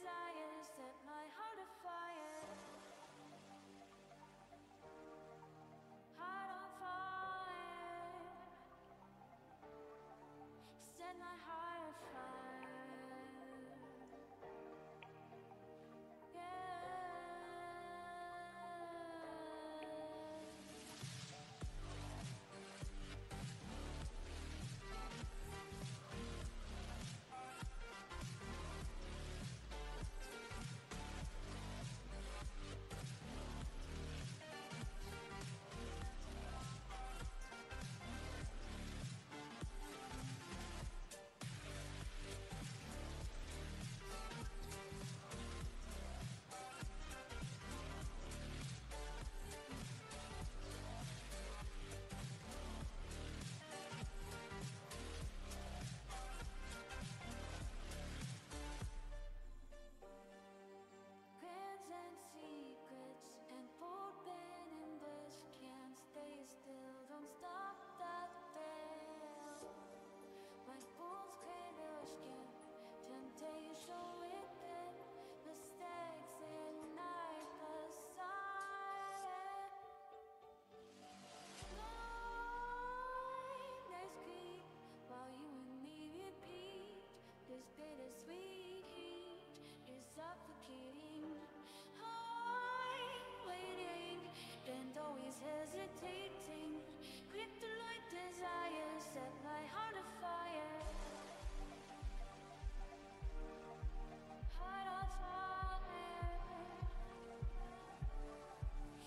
desires set my heart afire. Heart on fire. Set my heart afire. Bittersweet heat is suffocating. I'm waiting and always hesitating. Cryptoloid desires set my heart afire. Heart on fire.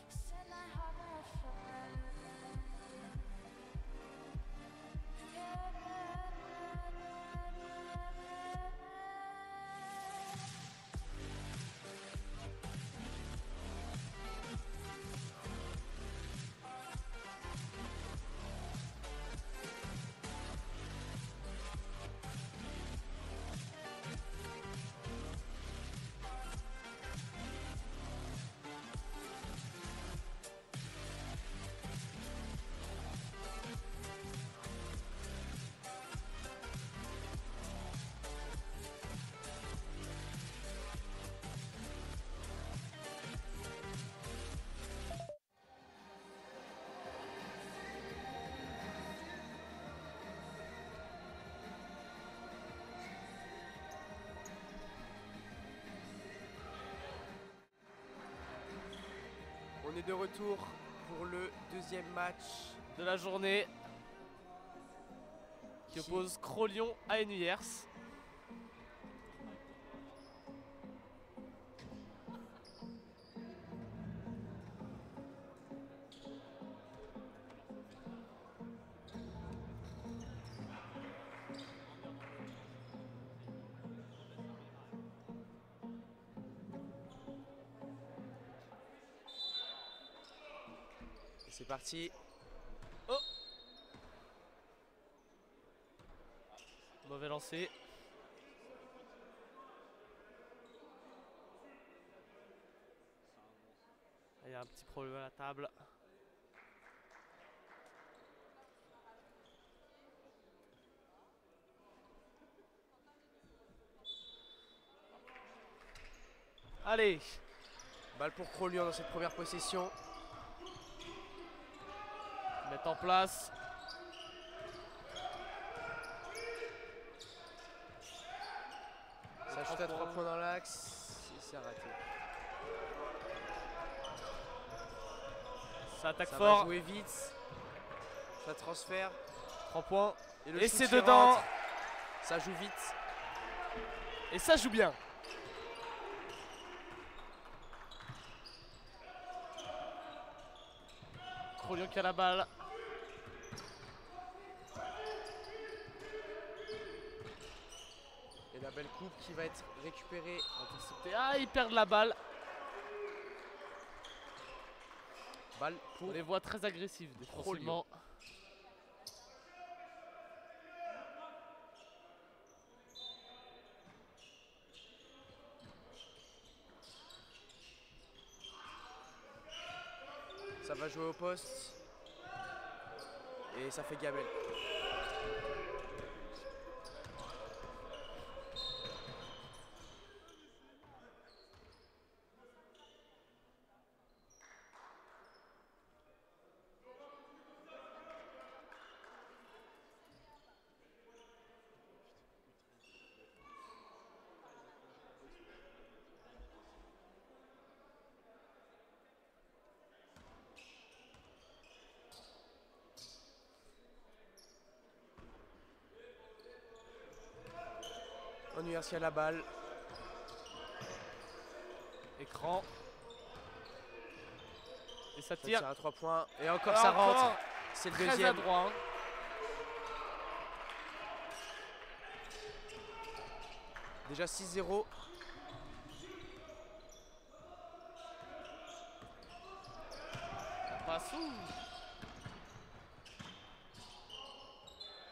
Set my heart afire. On est de retour pour le deuxième match de la journée qui oppose Crolion à Nuyers. C'est parti. Oh, mauvais lancer. Il y a un petit problème à la table. Allez, Balle pour Crolion dans cette première possession. mettre en place. Ça chute à 3 points dans l'axe et c'est raté. Ça attaque Ça fort. va jouer vite. Ça transfère. 3 points. le Et shoot c'est qui dedans. rentre. Ça joue vite. Et ça joue bien. Crolion qui a la balle. Et la belle coupe qui va être récupérée. Intercepté. Ah, ils perdent la balle. Balle pour On les voit très agressifs défensivement. Ça va jouer au poste. Et ça fait gamelle. Onuyers qui a la balle. Écran. Et ça Ça tire. tire à 3 points. Et encore ça rentre. C'est le Très deuxième. adroit. Hein. Déjà 6-0. Ça passe où?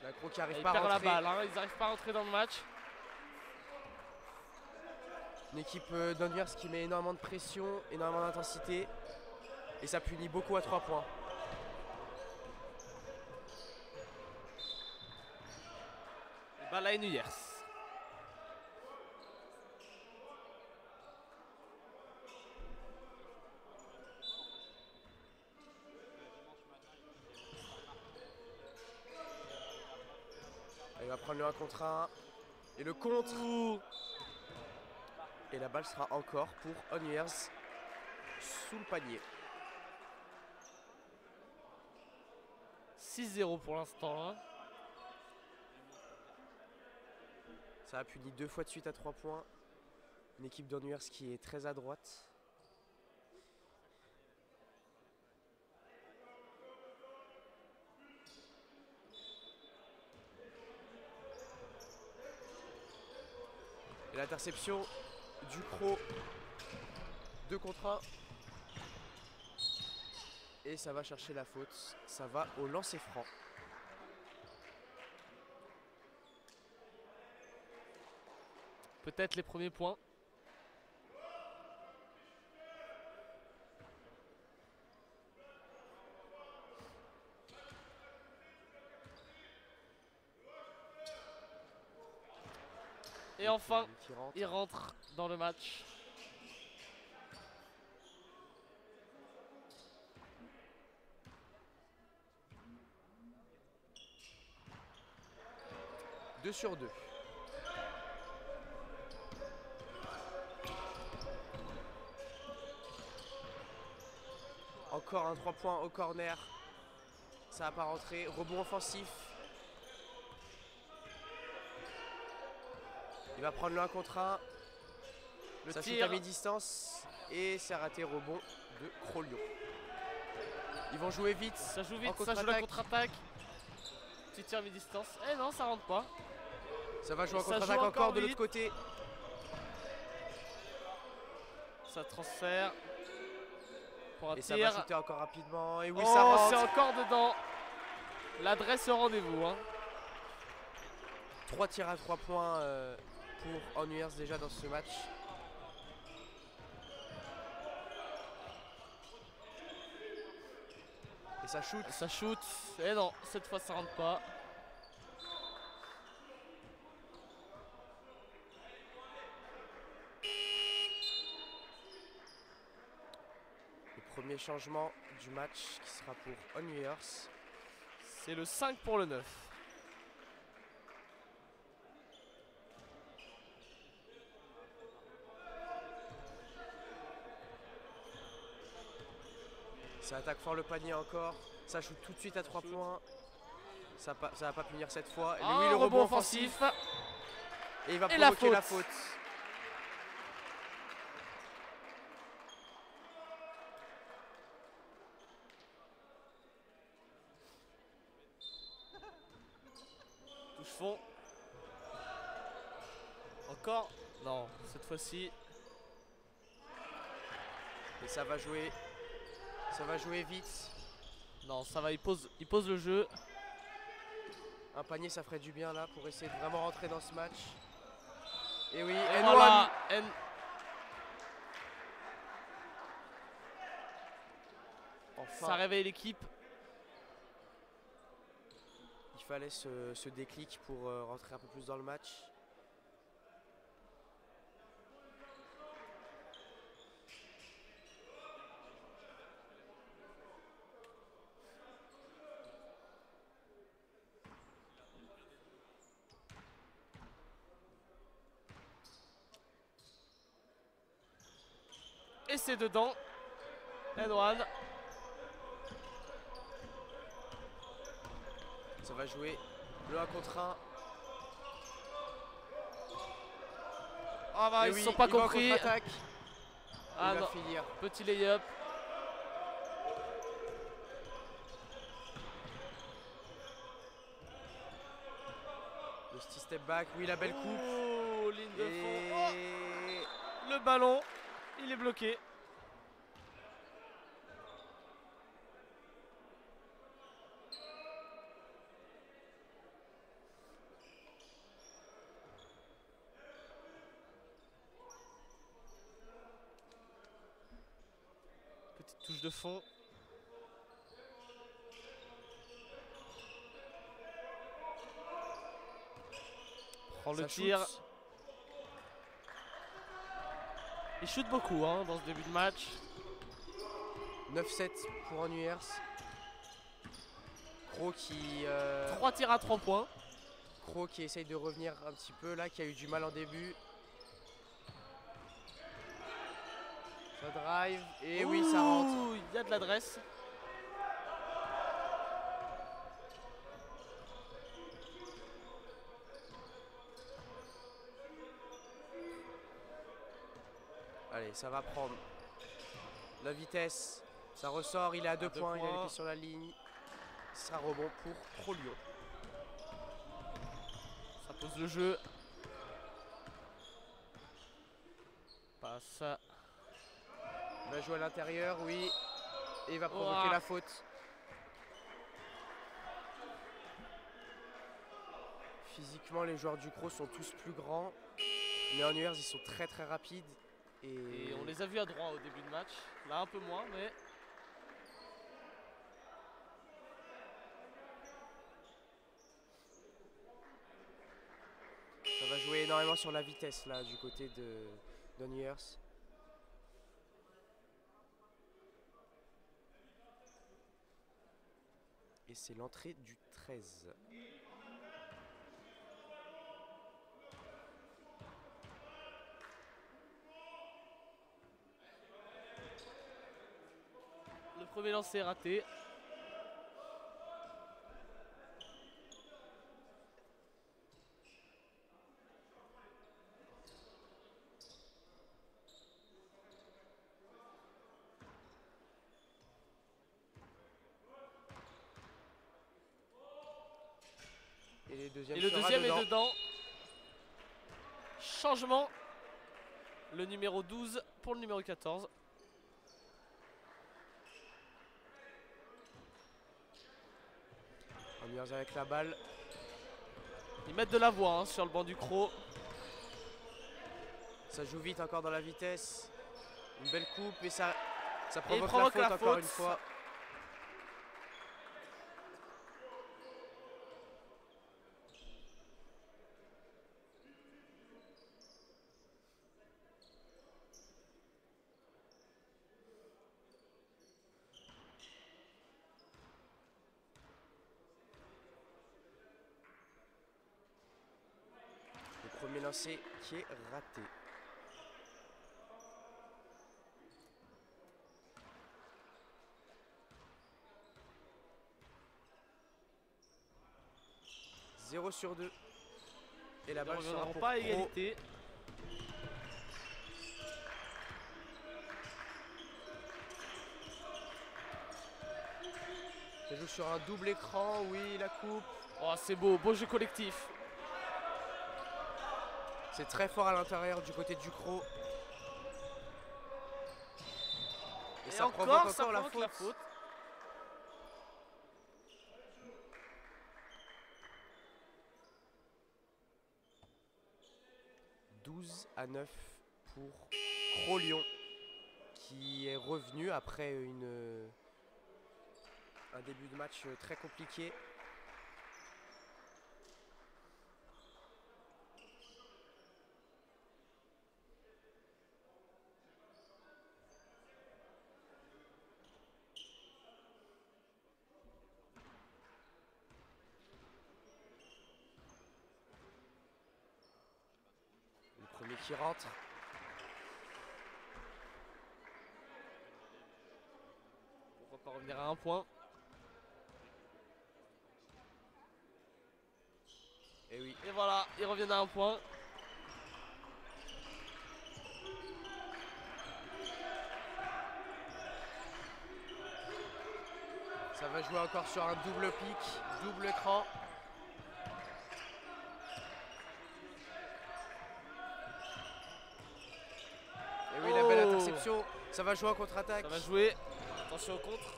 L'accro qui arrive Ils pas à perdent la rentrer. balle. Hein. Ils n'arrivent pas à rentrer dans le match. Une équipe d'Onuyers qui met énormément de pression, énormément d'intensité. Et ça punit beaucoup à 3 points. Balle à Onuyers. Il va prendre le 1 contre 1. Et le contre. Ouh. Et la balle sera encore pour Onuyers sous le panier. 6-0 pour l'instant. Hein. Ça a puni 2 fois de suite à 3 points. Une équipe d'Onuyers qui est très à droite. Et l'interception du pro. 2 contre 1. Et ça va chercher la faute. Ça va au lancer franc. Peut-être les premiers points. Et enfin, Qui rentre. il rentre dans le match. Deux sur 2. Encore un 3 points au corner. Ça n'a pas rentré. Rebond offensif. Il va prendre le 1 contre 1. Le Ça shoot tir. à mi-distance. Et c'est raté, rebond de Crolion. Ils vont jouer vite. Ça joue En vite, ça joue la contre-attaque. contre-attaque. Petit tir mi-distance. Eh non, ça rentre pas. Ça va jouer en Ça joue contre-attaque encore encore de l'autre vite. côté. Ça transfère. Pour un Et ça va tir. shooter encore rapidement. Et oui, Oh, ça c'est rentre. encore dedans. L'adresse au rendez-vous. Hein. 3 tirs à 3 points pour Onuyers déjà dans ce match. Et ça shoot. Ça shoot. Eh non, cette fois ça rentre pas. Le premier changement du match qui sera pour Onuyers. C'est le 5 pour le 9. Ça attaque fort le panier encore. Ça shoot tout de suite à 3 points. Ça va pas punir cette fois. Et oui, le rebond offensif. Et il va Et la provoquer la faute. faute. Touche fond. Encore. Non, cette fois-ci. Et ça va jouer. Ça va jouer vite. Non, ça va, il pose le jeu. Un panier, ça ferait du bien là pour essayer de vraiment rentrer dans ce match. Et oui, Et N1. voilà. Enfin, Ça réveille l'équipe. il fallait ce déclic pour rentrer un peu plus dans le match. Et c'est dedans. N1. Ça va jouer le 1 contre 1. Ah bah, Et ils oui, se sont pas il va en compris. contre-attaque. Ah Il va non, finir. petit lay-up. Le petit step back, oui, la belle coupe. Oh, ligne de fond. Oh, Et le ballon, il est bloqué. Petite touche de fond. Prend le ça tir. shoot. Il shoot beaucoup hein, dans ce début de match. 9-7 pour Annuers. Croc qui, 3 tirs à 3 points. Croc qui essaye de revenir un petit peu là, qui a eu du mal en début. Ça drive. Et oui, ça rentre. Ouh, il y a de l'adresse. Allez, ça va prendre. La vitesse. Ça ressort, il est à 2 2 points, il a les points. pieds sur la ligne. Ce sera rebond pour Pro-Lyon. Ça pose le jeu. Passe. Il va jouer à l'intérieur, oui. Et il va provoquer Ouah. la faute. Physiquement, les joueurs du Croc sont tous plus grands. Mais en URS, ils sont très très rapides. Et on les a vus à droit au début de match. Là un peu moins, mais Ça va jouer énormément sur la vitesse là du côté de d'Oniers. Et c'est l'entrée du 13. le premier lancer est raté. Et les deuxièmes Et le sera deuxième dedans. est dedans. Changement. Le numéro 12 pour le numéro 14. Oniers avec la balle. Ils mettent de la voix hein, sur le banc du Croc. Ça joue vite encore dans la vitesse. Une belle coupe et ça il provoque provoque la la faute encore faute. une fois. Le premier lancer qui est raté. « 0 sur 2. Et la Ils ne balle sera reviendront pour pas à Pro. égalité. Ça joue sur un double écran, oui, la coupe. Oh, c'est beau, beau jeu collectif. C'est très fort à l'intérieur du côté du Croc. Et ça provoque ça encore la provoque faute. 12-9 pour Croc-Lyon qui est revenu après un début de match très compliqué. Le premier qui rentre. Pourquoi pas revenir à un point. Et oui, Et voilà, ils reviennent à un point. Ça va jouer encore sur un double pic, double écran. Et oui, la belle interception. Ça va jouer en contre-attaque. Ça va jouer. Attention au contre.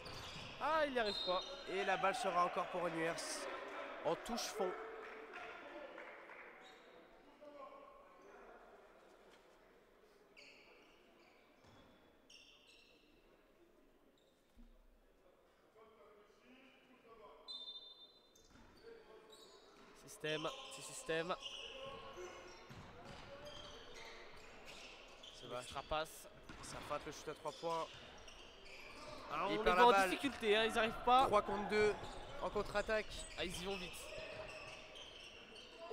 Ah, il n'y arrive pas. Et la balle sera encore pour Annuers en touche fond. Petit système. Ça va, Extra passe. ça rate le shoot à 3 points. Alors, Il on les perd voit la en balle. difficulté, hein, ils n'arrivent pas. 3 contre 2 en contre-attaque. Ah, ils y vont vite.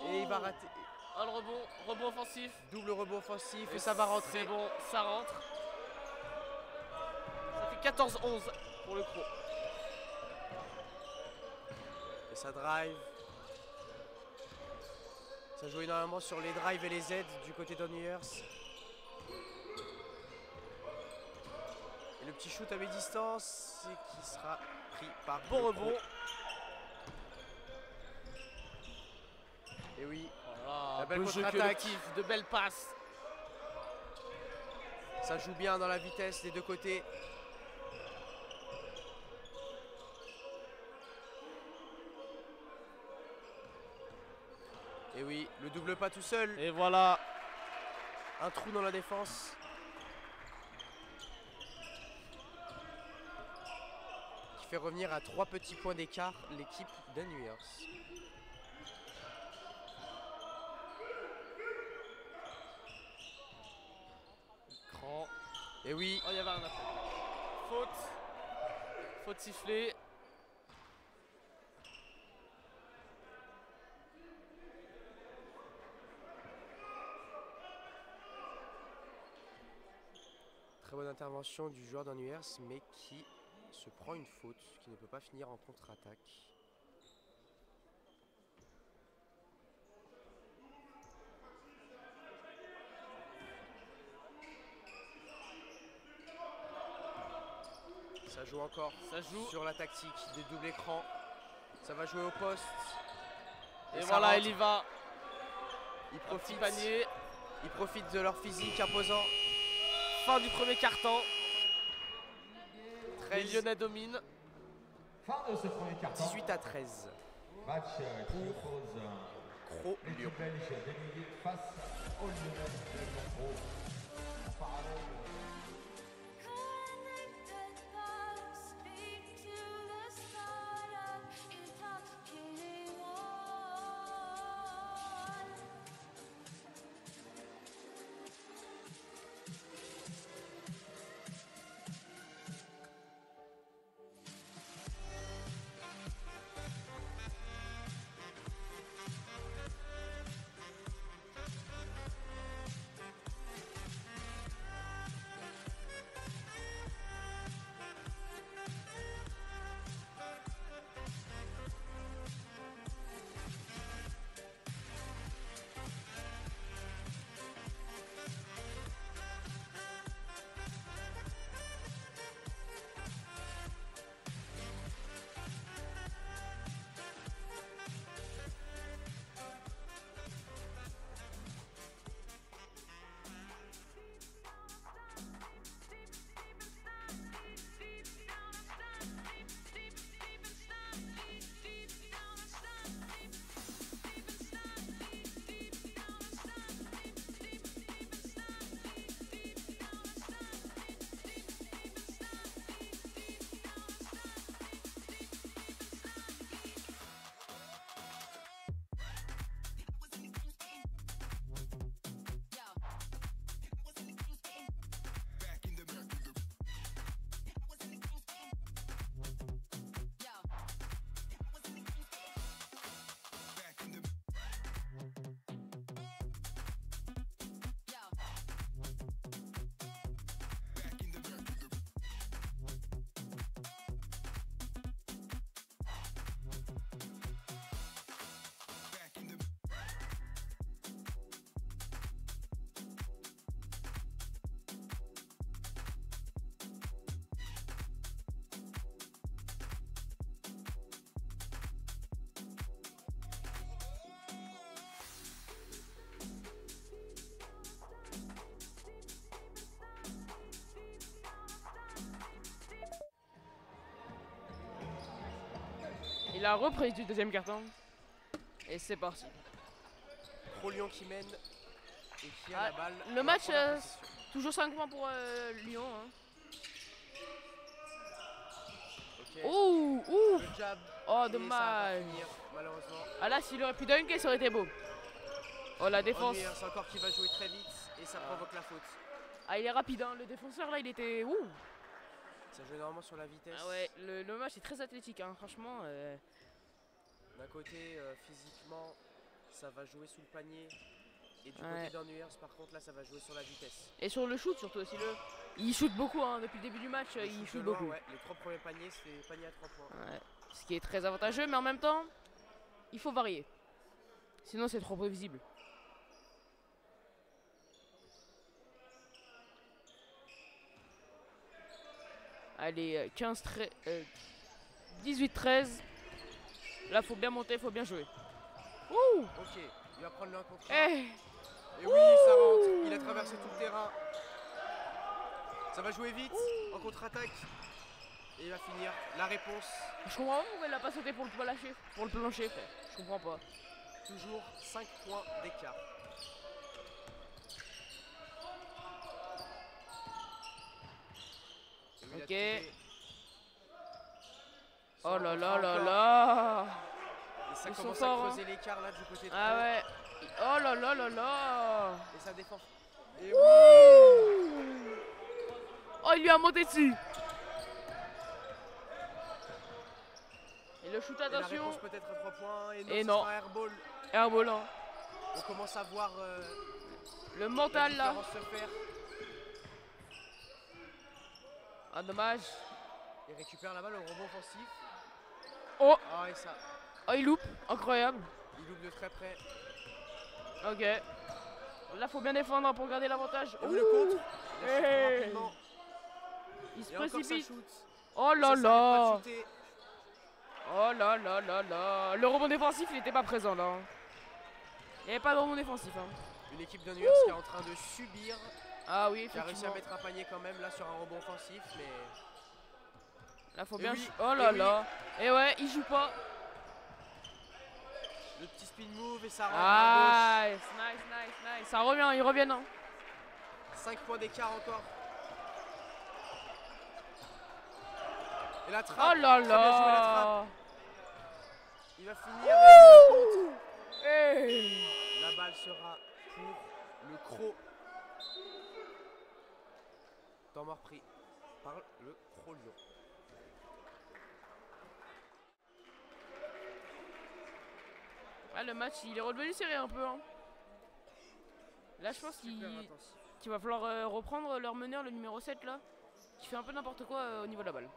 Et il va rater. Oh, le rebond offensif. Double rebond offensif et ça va rentrer. C'est bon, ça rentre. Ça fait 14-11 pour le Cro. Et ça drive. Ça joue énormément sur les drives et les aides du côté d'Annuers. Et le petit shoot à mi-distance qui sera pris par Bon le rebond. Cro. Et oui, Voilà, la belle beau jeu contre-attaque. collectif, de belles passes. Ça joue bien dans la vitesse des deux côtés. Et oui, le double pas tout seul. Et voilà. Un trou dans la défense. Qui fait revenir à 3 petits points d'écart l'équipe d'Annuers. Écran. Et oui, Oh, il y avait un appel. Faute. Faute sifflée. très bonne intervention du joueur d'Annuers, mais qui se prend une faute, qui ne peut pas finir en contre-attaque. Ça joue encore Ça joue. sur la tactique des doubles écrans. Ça va jouer au poste. Et ça voilà, rentre. il y va. Ils Un petit profitent, panier. ils profitent de leur physique imposant. Fin du premier quart-temps. Les 13, Lyonnais dominent. Fin de ce premier quart-temps. 18 à 13. Match qui oppose Cro Lyon. l'équipe belge d'Emily face aux Lyonnais de Montpellier. En parallèle, Connected thoughts speak to the start of intoxicating war. la reprise du deuxième carton. Et c'est parti. Pro Lyon qui mène et qui a Ah, la balle. le pour match, la première possession. Toujours 5 points pour Lyon. Hein. Ok. Ouh, ouh. Le jab. Oh, et ça va dommage. finir, malheureusement. Ah là, s'il aurait pu dunker, ça aurait été beau. Oh, la défense. Henry, c'est encore qui va jouer très vite et ça provoque la faute. Ah, il est rapide, hein. Le défenseur, là, il était... Ouh. Ça joue énormément sur la vitesse. Ah ouais, le match est très athlétique, hein. Franchement. D'un côté, physiquement, ça va jouer sous le panier. Et du Ouais. côté d'Ennuyers, par contre, là, ça va jouer sur la vitesse. Et sur le shoot, surtout aussi. Il shoot beaucoup, hein. Depuis le début du match, Le il shoot shoot de loin, beaucoup. ouais. Les 3 premiers paniers, c'est panier à 3 points. Ouais. Ce qui est très avantageux, mais en même temps, il faut varier. Sinon, c'est trop prévisible. Allez, 18-13. Là, faut bien monter, faut bien jouer. Ouh. Ok, il va prendre le 1 contre 1. Eh. Et oui, ça rentre. Il a traversé tout le terrain. Ça va jouer vite, en contre-attaque. Et il va finir la réponse. Je comprends pas pourquoi il a pas sauté pour le plancher, frère. Je comprends pas. Toujours 5 points d'écart. Et oui, il a Ok. trouvé Oh son là contre là un là encore. là. Et ça Ils sont commence forts, à hein. creuser l'écart là du côté de Ah Caen. ouais. Oh là là là là. Et ça défend. Et Oh, il lui a monté dessus. Et le shoot, Et la attention. réponse peut-être à 3 points. Et non, Et ce non. sera airball. Airball, hein. On commence à voir Le la mental là. différence se faire. Ah, dommage. Il récupère la balle au rebond offensif. Oh, Ah et ça, oh, il loupe. Incroyable. il loupe de très près. Ok. Là, faut bien défendre pour garder l'avantage. Et oui, le contre. Il a shooté Hey. rapidement. Il se Et encore ça précipite. shoot. Oh là Ça s'arrête pas là. de shooter. Oh là là là là. Le rebond défensif, il n'était pas présent là. Il n'y avait pas de rebond défensif. Hein. Une équipe de New York qui est en train de subir. Ah oui, Qui a réussi à effectivement. mettre un panier quand même là sur un rebond offensif. Mais Là, faut Et bien. oui, Oh et là oui. là. Et ouais, il joue pas. le petit spin move et ça rentre à Nice, nice, nice, nice. Ça revient, ils reviennent. Hein. gauche. 5 points d'écart encore. Et la trappe. Oh là Très bien joué, la trappe. là. Il va finir avec le contre. Hey. La balle sera pour le Croc. Temps mort pris par le Croc Lyon. Ah, le match, il est redevenu serré un peu. Hein. Là, je pense Super intensif. qu'il va falloir reprendre leur meneur, le numéro 7 là, qui fait un peu n'importe quoi au niveau de la balle.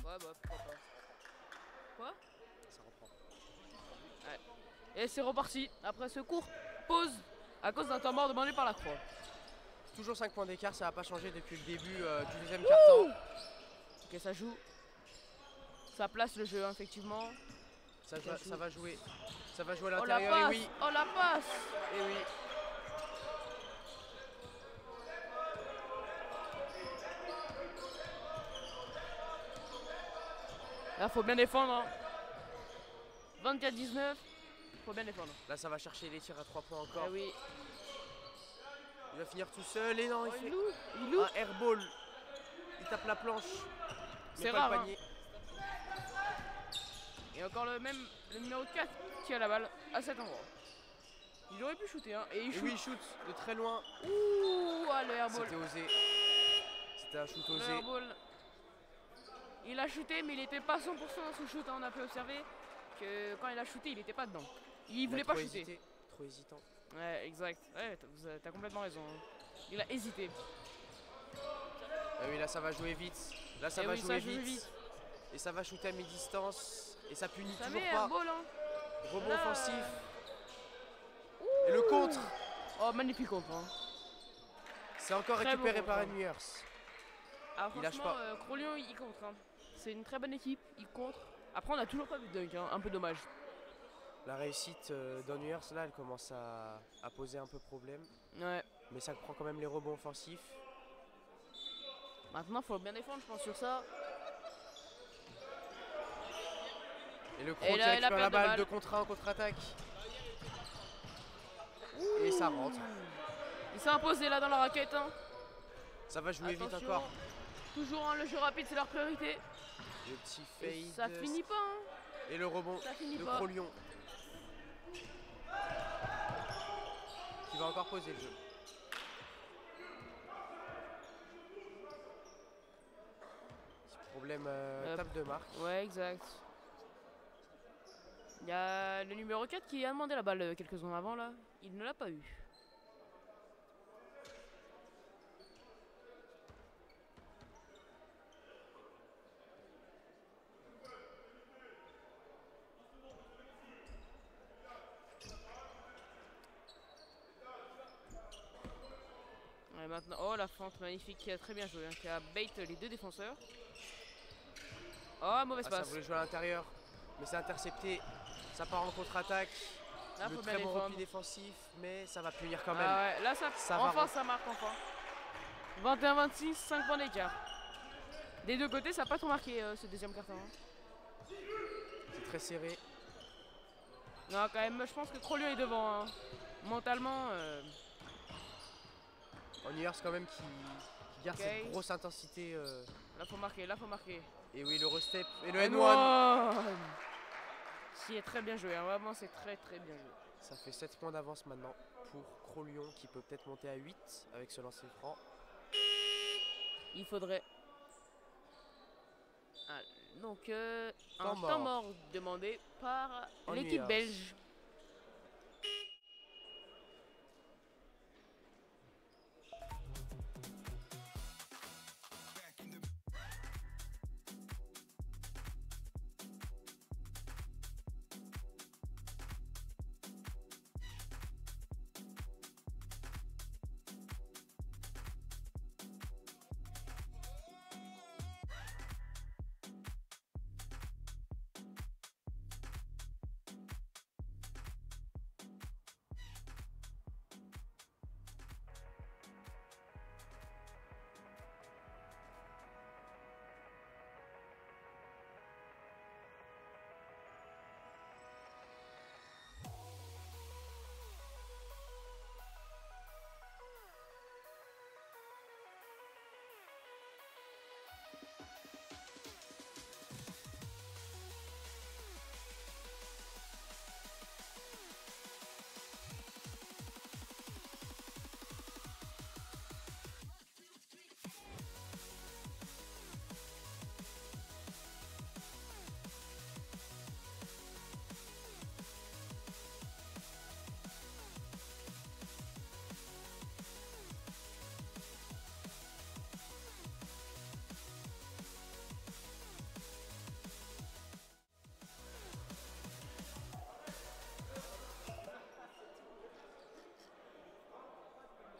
Ouais, bah pourquoi pas. Quoi? Ça reprend. Et c'est reparti après ce court pause à cause d'un temps mort demandé par la Croix. Toujours 5 points d'écart, ça n'a pas changé depuis le début du deuxième quart-temps. Ok, ça joue. Ça place le jeu, hein, effectivement. Ça joue. va jouer. Ça va jouer à Oh la l'intérieur. Et passe! oui. Oh la passe! Et oui. Là, faut bien défendre. Hein. 24-19. Faut bien défendre. Là, ça va chercher les tirs à 3 points encore. Ah oui. Il va finir tout seul. Et non, Oh, il fait il loupe. un airball. Il tape la planche. C'est pas le rare. Hein. panier. Et encore le numéro 4 qui a la balle à cet endroit. Il aurait pu shooter, hein. Et il Et shoot. oui, il shoot de très loin. Ouh, ah, le airball. C'était osé. C'était un shoot Le osé. airball. Il a shooté, mais il était pas 100% dans son shoot. Hein. On a pu observer que quand il a shooté, il était pas dedans. Il voulait pas shooter. Hésité, trop hésitant. Ouais, exact. Ouais, t'as complètement raison. Hein. Il a hésité. Ah oui, là ça va jouer vite. Là ça Eh va oui, jouer ça joue vite. vite. Et ça va shooter à mi-distance. Et ça punit Ça toujours met pas. airball, hein. Rebond Là. offensif. Et le contre. Oh, magnifique contre. Hein. C'est encore Très récupéré beau par contre. Eniers. Ah, Il lâche franchement, pas. Crolion, il contre. Hein. C'est une très bonne équipe. Il contre. Après, on a toujours pas vu de dunk. Hein. Un peu dommage. La réussite d'Eniers, là, elle commence à poser un peu problème. Ouais. Mais ça prend quand même les rebonds offensifs. Maintenant, faut bien défendre, je pense, sur ça. Et le Et Cro qui là, récupère la la perte de balle balle. de contre 1 en contre-attaque. Et ça rentre. Il s'est imposé là dans la raquette. Hein. Ça va jouer vite Attention. encore. Toujours hein, le jeu rapide, c'est leur priorité. Le petit Et fade. ça finit pas. Hein. Et le rebond Ça finit de pas. Crolion. Qui va encore poser le jeu. Petit problème tape de marque. Ouais, exact. Il y a le numéro 4 qui a demandé la balle quelques secondes avant là. Il ne l'a pas eu. Ouais, maintenant, oh la fente magnifique qui a très bien joué, hein, qui a bait les deux défenseurs. Oh, mauvaise Ah, ça passe. voulait jouer à l'intérieur. Mais c'est intercepté. Ça part en contre-attaque. Là, Le faut bien très bon défendre. repli défensif. Mais ça va punir quand même. Ah ouais, là Ça va enfin rentrer. ça marque enfin. 21-26, 5 points d'écart. Des deux côtés, ça n'a pas trop marqué ce deuxième carton. Hein. C'est très serré. Non, quand même, je pense que Crolion est devant. Hein. Mentalement, Eniers quand même qui garde Ok. cette grosse intensité. là faut marquer, là faut marquer. Et oui, le restep. Et le N1 N1. qui est très bien joué, hein. Vraiment c'est très très bien joué. Ça fait 7 points d'avance maintenant pour Crolion qui peut peut-être monter à 8 avec ce lancer franc. Il faudrait. Ah, donc, un Temps temps mort. mort demandé par Eniers. l'équipe belge.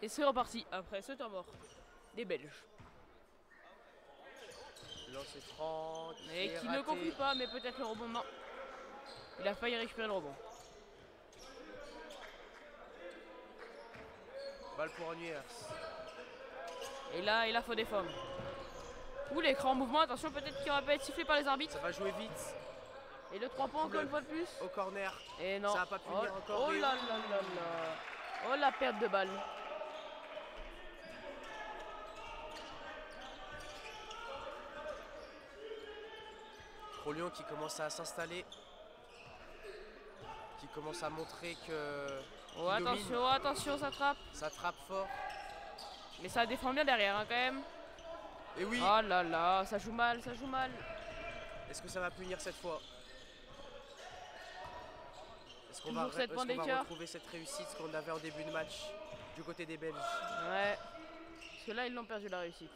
Et c'est reparti après ce temps mort des Belges. Lancer franc. Et est qui ne raté. conclut pas, mais peut-être le rebond. Non. Il a failli récupérer le rebond. Balle pour Eniers. Et là, faut défendre. Ouh, l'écran en mouvement, attention, peut-être qu'il aurait pas été sifflé par les arbitres. Ça va jouer vite. Et le 3 points encore une fois de plus. Au corner. Et non. Ça va pas punir oh, encore Oh Réo. là là là là. Oh la perte de balle. Crolion qui commence à s'installer. Qui commence à montrer que. Oh, attention, attention, ça trappe. Ça trappe fort. Mais ça défend bien derrière hein, quand même. Et oui. Oh là là, ça joue mal, ça joue mal. Est-ce que ça va punir cette fois? Est-ce qu'on Toujours va, sept points d'écart. retrouver cette réussite qu'on avait en début de match du côté des Belges? Ouais. Parce que là, ils l'ont perdu la réussite.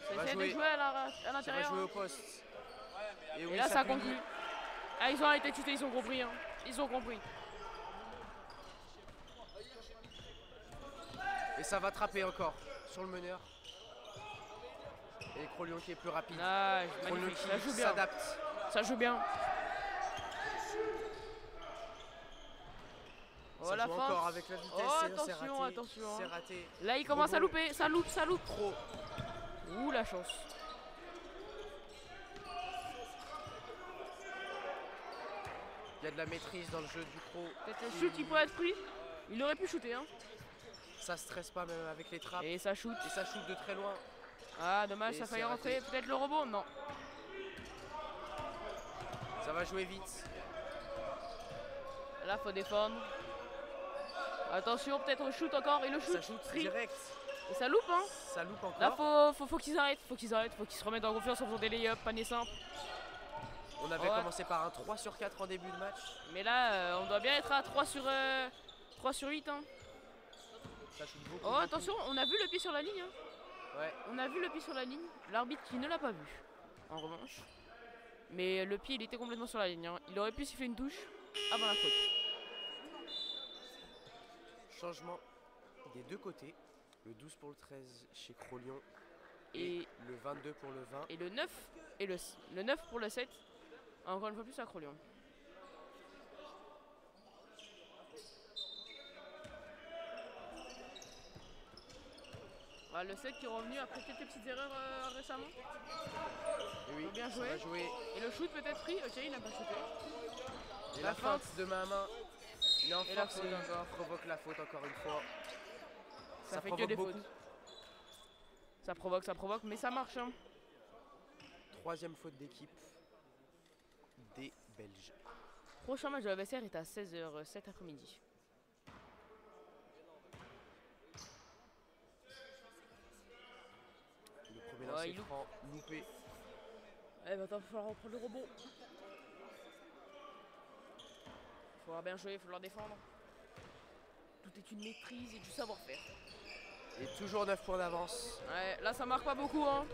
Ça va essaie de jouer. jouer à Ça va l'intérieur. jouer au Hein. poste. Et oui, là, ça punit. conclut. Ah, ils ont arrêté de chuter, ils ont compris. Hein. Ils ont compris. Et ça va trapper encore sur le meneur. Et Crolion qui est plus rapide. Ah, Crolion magnifique. Ça joue qui bien. s'adapte. Ça joue bien. Oh Ça la joue fin. encore avec la vitesse. Oh, c'est attention, raté. attention. C'est raté. Là, il commence à Rebond. louper. Ça loupe, ça loupe. Trop. Ouh, la chance. Il y a de la maîtrise dans le jeu du pro. Peut-être le shoot, il pourrait être pris. Il aurait pu shooter. Hein. Ça stresse pas même avec les trappes. Et ça shoot. Et ça shoot de très loin. Ah, dommage, Et ça a failli c'est rentrer. raté. Peut-être le rebond. Non. Ça va jouer vite. Là, faut défendre. Attention, peut-être au shoot encore. Et le shoot. Ça shoot pris. direct. Et ça loupe, hein. Ça loupe encore. Là, faut qu'ils arrêtent. Faut qu'ils se remettent en confiance en faisant des lay-ups, panier simple. On avait Ouais. commencé par un 3 sur 4 en début de match. Mais là, on doit bien être à 3 sur 8. Hein. Ça shoot beaucoup. Oh, beaucoup. attention, on a vu le pied sur la ligne. Hein. Ouais. On a vu le pied sur la ligne. L'arbitre qui ne l'a pas vu, en revanche. Mais le pied, il était complètement sur la ligne. Hein. Il aurait pu siffler une touche avant la faute. Changement des deux côtés. Le 12 pour le 13 chez Crolion. Et, Le 22 pour le 20. et le 9 et le 9 pour le 7. Encore une fois plus à Crolion. Ah, le 7 qui est revenu après quelques petites erreurs récemment. Et oui, bien ça joué. va jouer. Et le shoot peut-être pris. Ok, il n'a pas shooté. Et La la feinte de main à main. Il est en Et la force faute et encore. provoque la faute encore une fois. Ça fait que provoque des beaucoup. fautes. Ça provoque, mais ça marche. Hein. Troisième faute d'équipe des Belges. Prochain match de la BCR est à 16h cet après-midi. Le premier Ouais, lancer il loupe. franc loupé. Eh ben, attends, il va falloir reprendre le rebond. Il faudra bien jouer, il va falloir défendre. Tout est une maîtrise et du savoir-faire. Et toujours 9 points d'avance. Ouais, là ça marque pas beaucoup. Hein.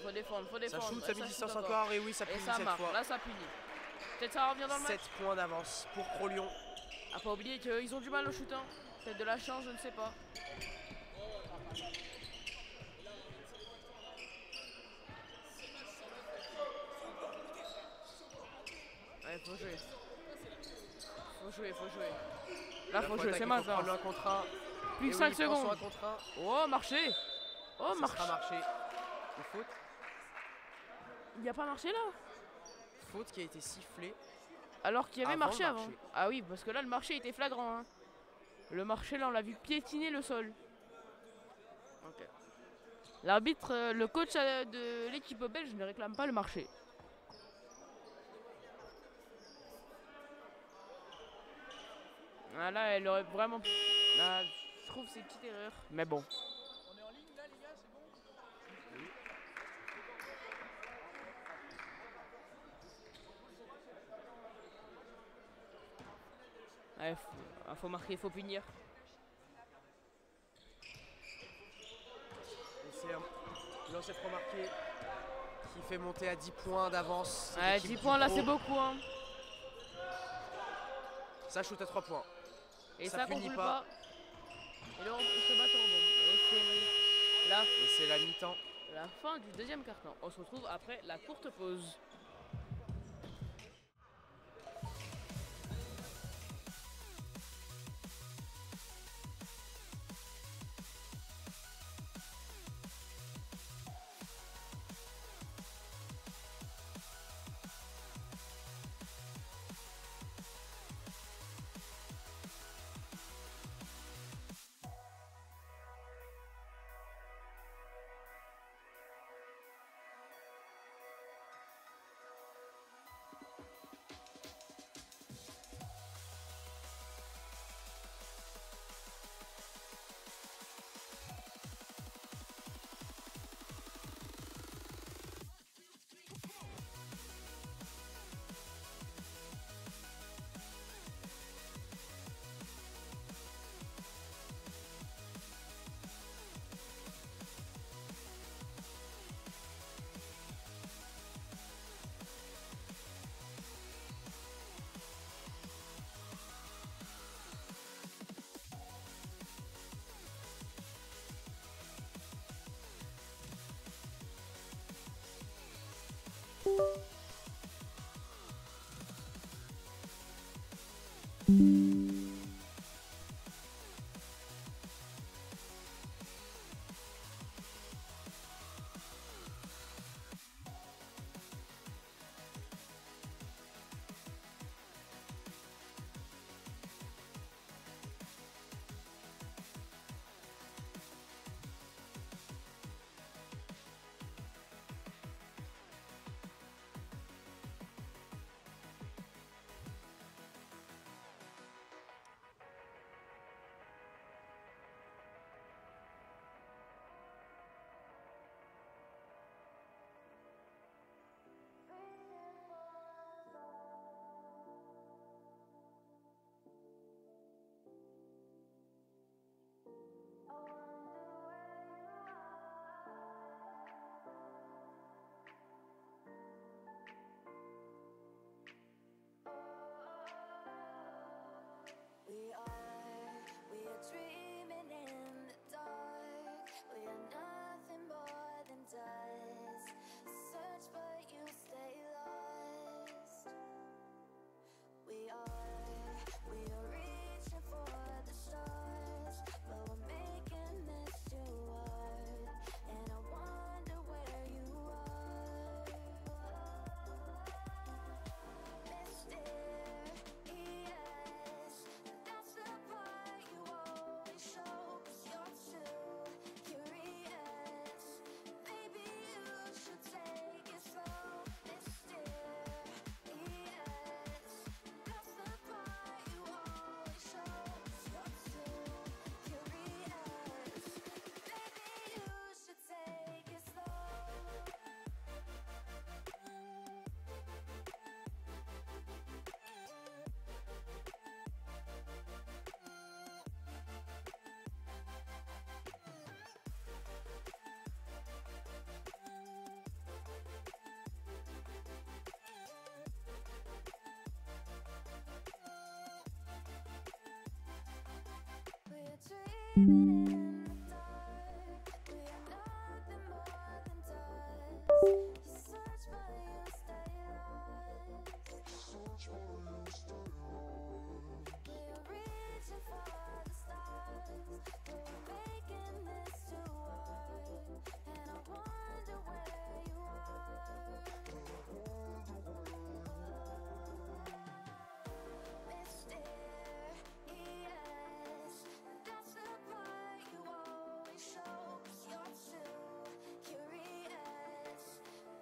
Faut défendre, faut Ça défendre. shoot, Ouais, ça met shoot distance encore. Et oui, ça Et punit ça cette marque, fois. là ça punit. Peut-être ça va revenir dans le match. 7 points d'avance pour Crolion. A pas oublier qu'ils ont du mal au shoot. Hein. Peut-être de la chance, je ne sais pas. Ouais, faut jouer. Faut jouer. Là, faut jouer, c'est maintenant. Prendre un contre 1. Plus que 5 secondes. Un contre 1. Oh, marché. Oh, Ça marché. sera marché. Une faute. Il n'y a pas marché là? Faute qui a été sifflée. Alors qu'il y avait Avant marché le avant. marché. Ah oui, parce que là, le marché était flagrant. Hein. Le marché, là, on l'a vu piétiner le sol. Ok. L'arbitre, le coach de l'équipe belge ne réclame pas le marché. Ah, là, elle aurait vraiment... Là, je trouve c'est une petite erreur. Mais bon. Ouais, faut marquer, faut punir. Et c'est un lancer franc marqué qui fait monter à 10 points d'avance. Ouais, l'équipe 10 du points là, Pro. c'est beaucoup. Hein. Ça shoot à 3 points. Et Ça ça punit conclut pas. pas. Et là, on se bat au rebond. Et c'est la, Et c'est la mi-temps. la fin du deuxième quart-temps. On se retrouve après la courte pause. We are dreaming in the dark. We are nothing more than dust. Search but you stay lost. We are reaching for the stars, but we're making this too hard. And I wonder where you are. Mysterious, that's the part you always show. 'Cause you're too curious. Maybe you should take it slow. Mysterious, that's the part you always show. 'Cause you're too curious. Maybe you should take it slow. We're dreaming in the dark. We are nothing more than dust. You search but you stay lost. We are reaching for the stars, but we're making this too hard. And I wonder where you are. Mysterious, that's the part you always show. 'Cause you're too curious.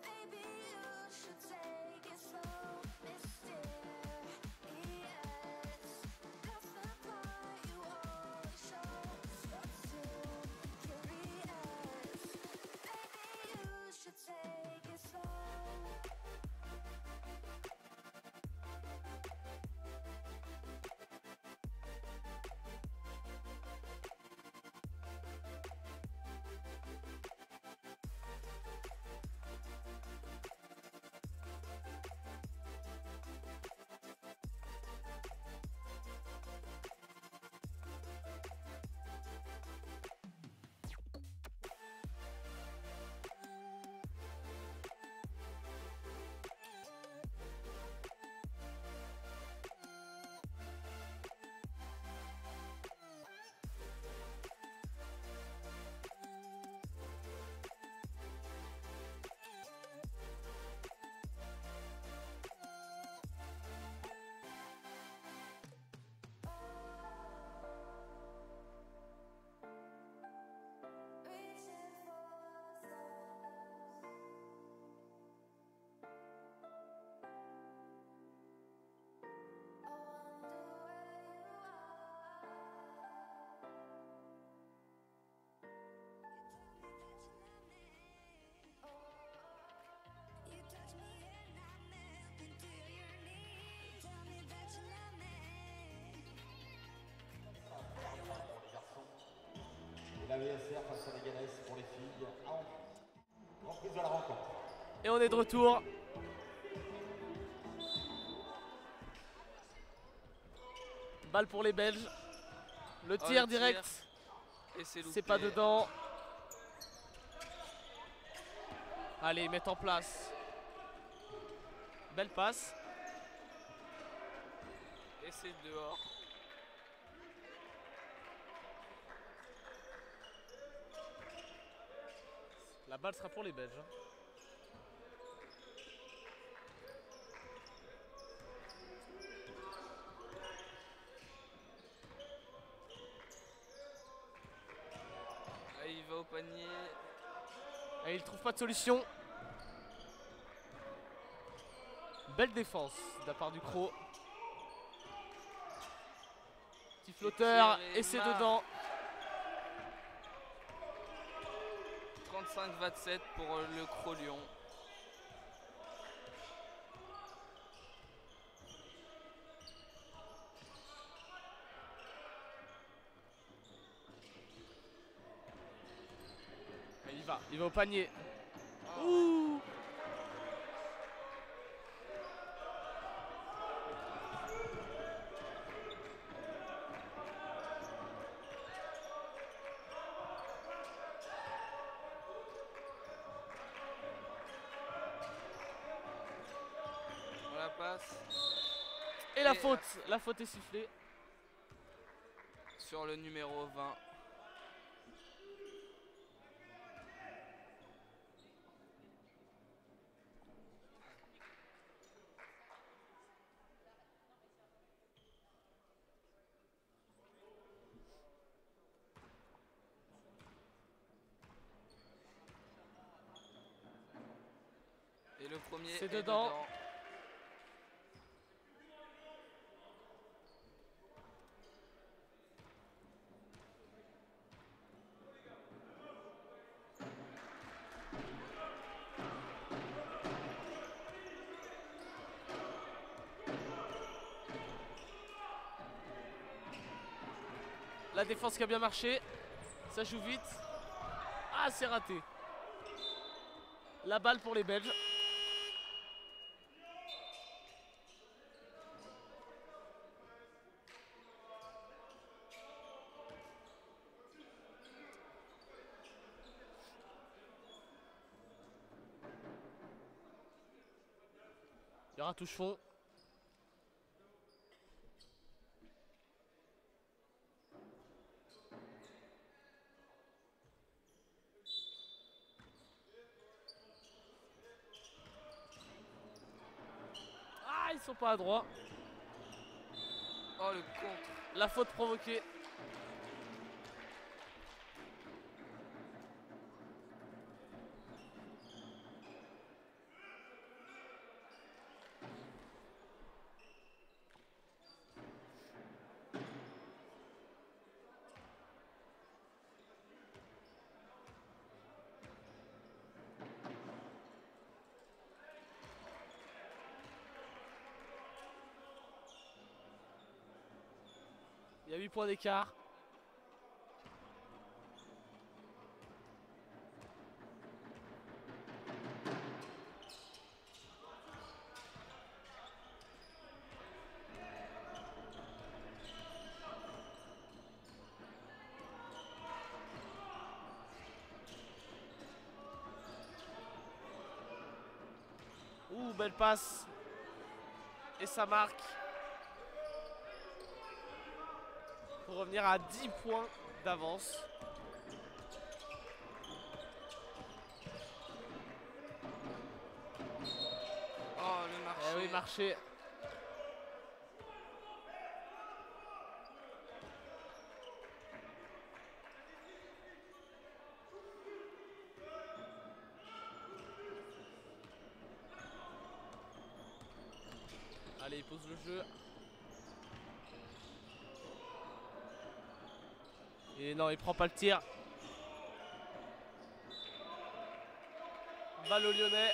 Maybe you should take it slow. Mysterious, that's the part you always show. 'Cause you're too curious. Maybe you should take it slow. Reaching for stars. I wonder where you are. You touch me and I melt into your knee. Tell me that you love me. Pour les garçons. Et la VSR face à la Galaise pour les filles. Grande prise de la rencontre. Et on est de retour. Balle pour les Belges. Le Oh, tir le tir. direct, Et c'est loupé. c'est pas dedans. Allez, ils mettent en place. Belle passe. Et Et c'est dehors. La balle sera pour les Belges. Hein. Ah, il va au panier. Et il trouve pas de solution. Belle défense de la part du Croc. Petit flotteur et c'est dedans. 35-27 pour le Croc Lyon. Et il va au panier. Oh. Ouh. On la passe. Et la faute est sifflée. Sur le numéro 20. Et le premier C'est est dedans. La défense qui a bien marché. Ça joue vite. Ah, c'est raté. La balle pour les Belges. Il y aura touche fond. Ah, ils sont pas à droit. Oh, le contre. La faute provoquée. Il y a 8 points d'écart. Ouh, belle passe. Et ça marque. Pour revenir à 10 points d'avance. Oh, le marché. Eh oui, marché. Allez, il pose le jeu. Et non, il prend pas le tir. Balle au Lyonnais.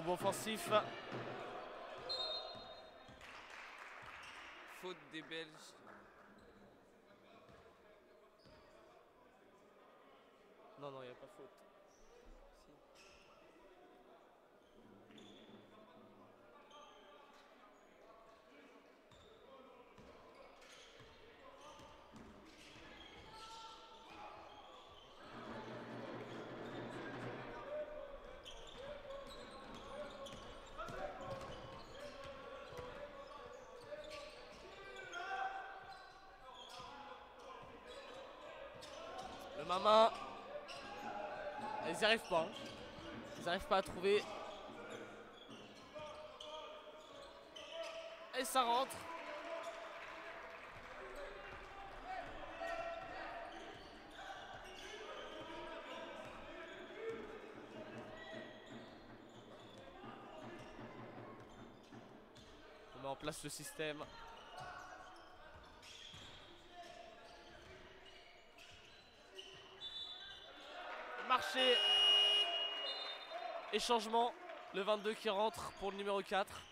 rebond offensif. Faute des Belges. Non, non, il n'y a pas faute. Le Mama. Ils n'y arrivent pas. Hein. Ils n'arrivent pas à trouver. Et ça rentre. On met en place le système. Marché. Et changement. Le 22 qui rentre pour le numéro 4.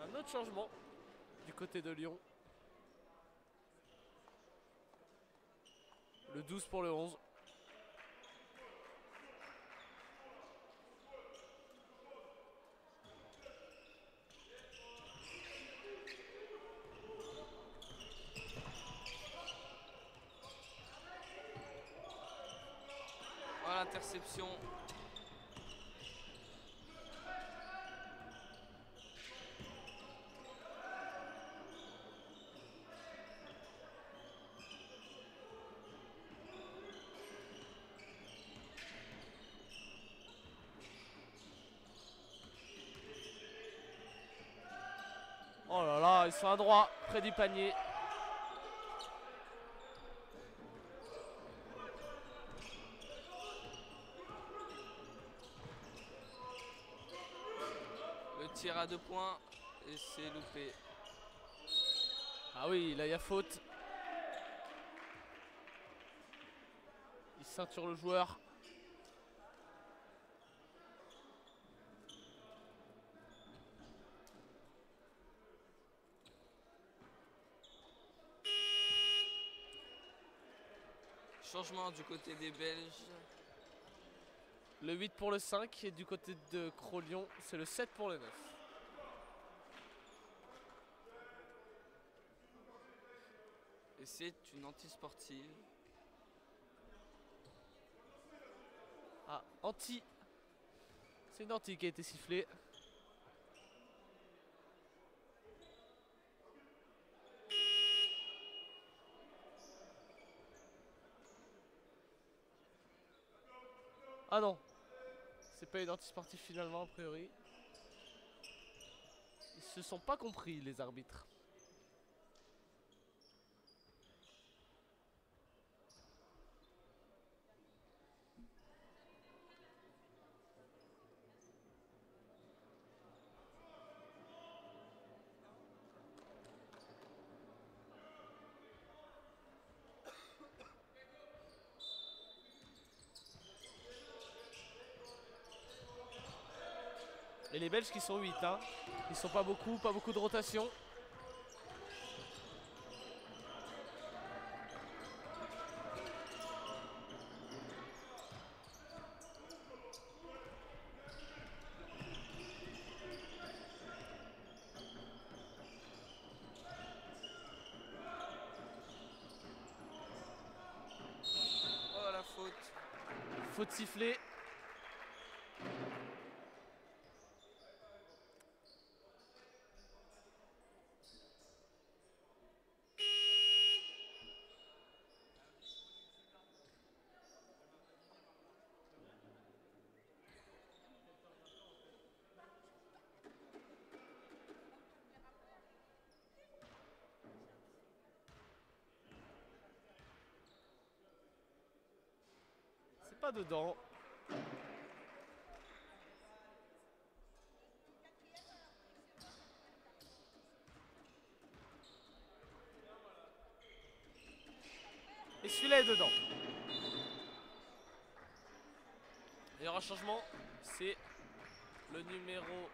Un autre changement du côté de Lyon. Le 12 pour le 11. Oh, l'interception. Oh là là, ils sont à droit, près du panier. Le tir à 2 points. Et c'est loupé. Ah oui, là il y a faute. Il ceinture le joueur. Changement du côté des Belges. Le 8 pour le 5 et du côté de Crolion, c'est le 7 pour le 9. Et c'est une anti-sportive. Ah, anti. C'est une anti qui a été sifflée. Ah non, c'est pas une anti-sportive finalement a priori. Ils se sont pas compris les arbitres. Et les Belges qui sont 8, hein. Ils sont pas beaucoup de rotation. Oh, la faute. Faute sifflée. C'est pas dedans. Celui-là est dedans. Il y aura un changement. C'est le numéro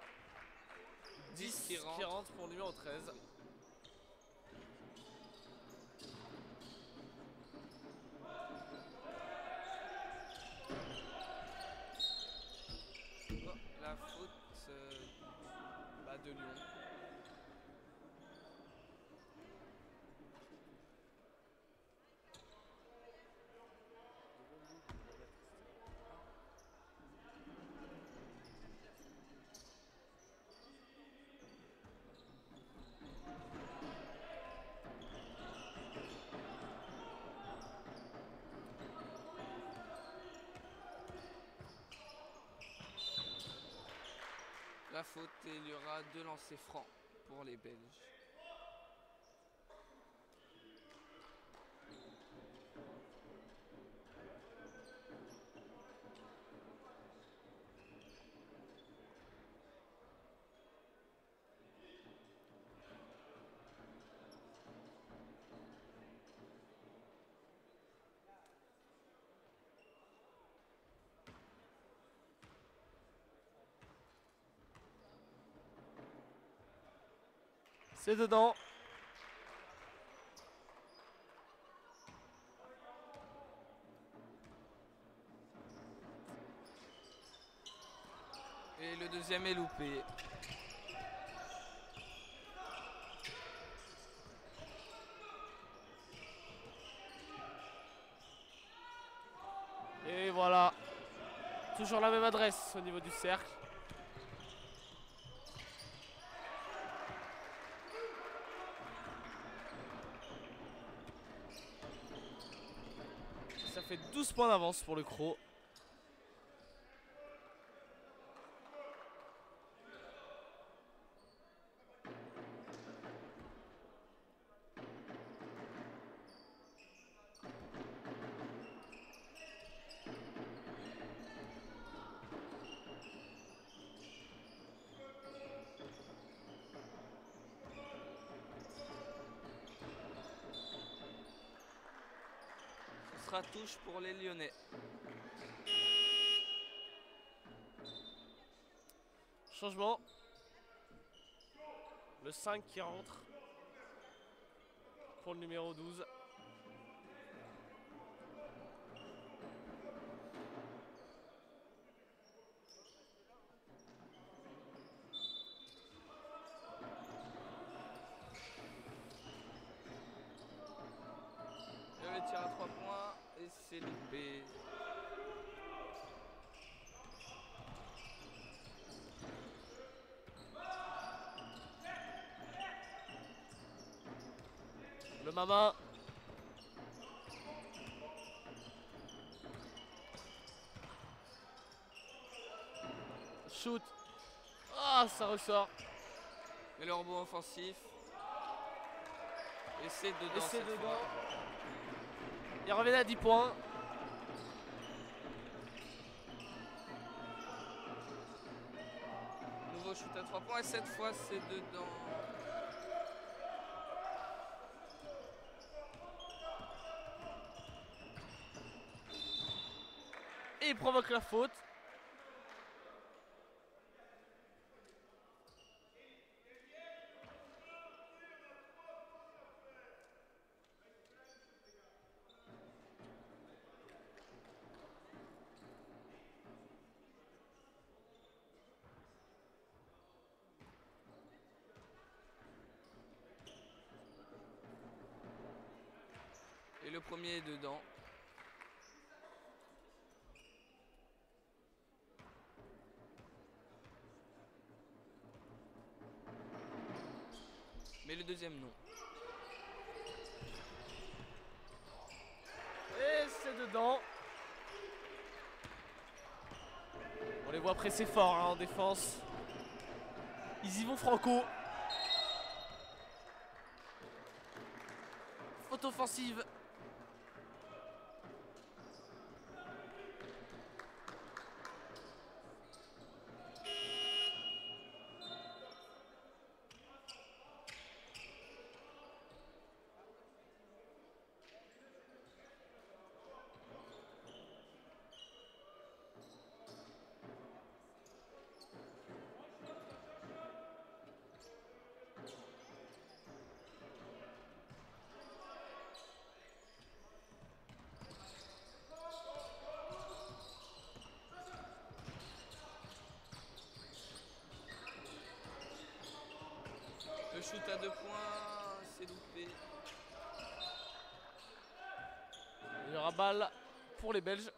10 qui rentre pour le numéro 13. Oh, la faute de Lyon. La faute et il y aura 2 lancers francs pour les Belges. C'est dedans. Et le deuxième est loupé. Et voilà. Toujours la même adresse au niveau du cercle. Ça fait 12 points d'avance pour le Croc. Ce sera touche pour les Lyonnais. Changement. Le 5 qui rentre pour le numéro 12. Le tir à 3 points et c'est loupé. Le Mama. Shoot. Ah, ça ressort. Et le rebond offensif. Et c'est dedans. Et c'est cette dedans. fois. Il revient à 10 points. Nouveau shoot à 3 points et cette fois c'est dedans. Et il provoque la faute. Et le premier est dedans. Mais le deuxième non. Et c'est dedans. On les voit presser fort hein, en défense. Ils y vont franco. Faute offensive. Le shoot à 2 points, c'est loupé. Il y aura balle pour les Belges.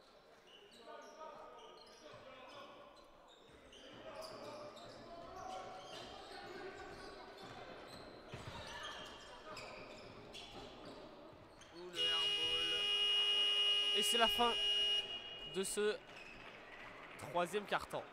Ou le airball. Et c'est la fin de ce troisième quart-temps.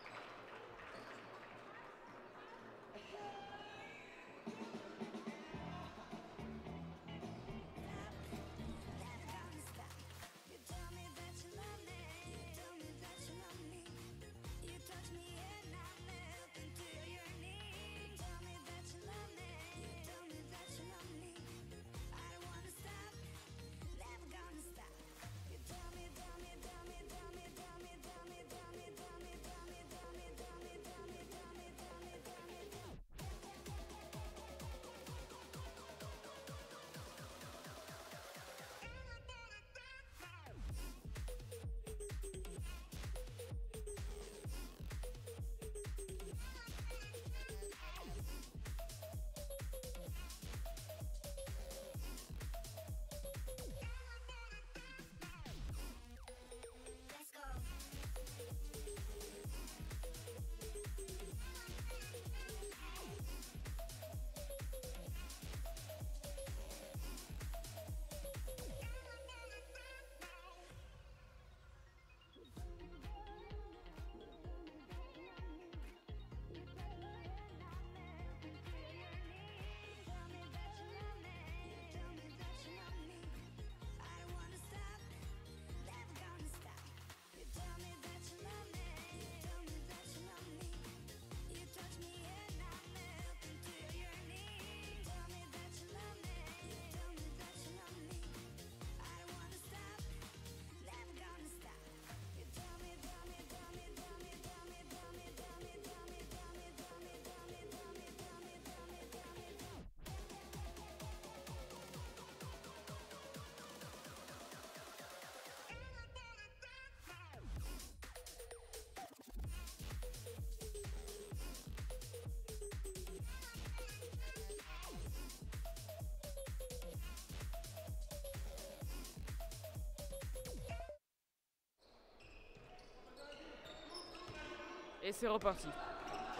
Et c'est reparti.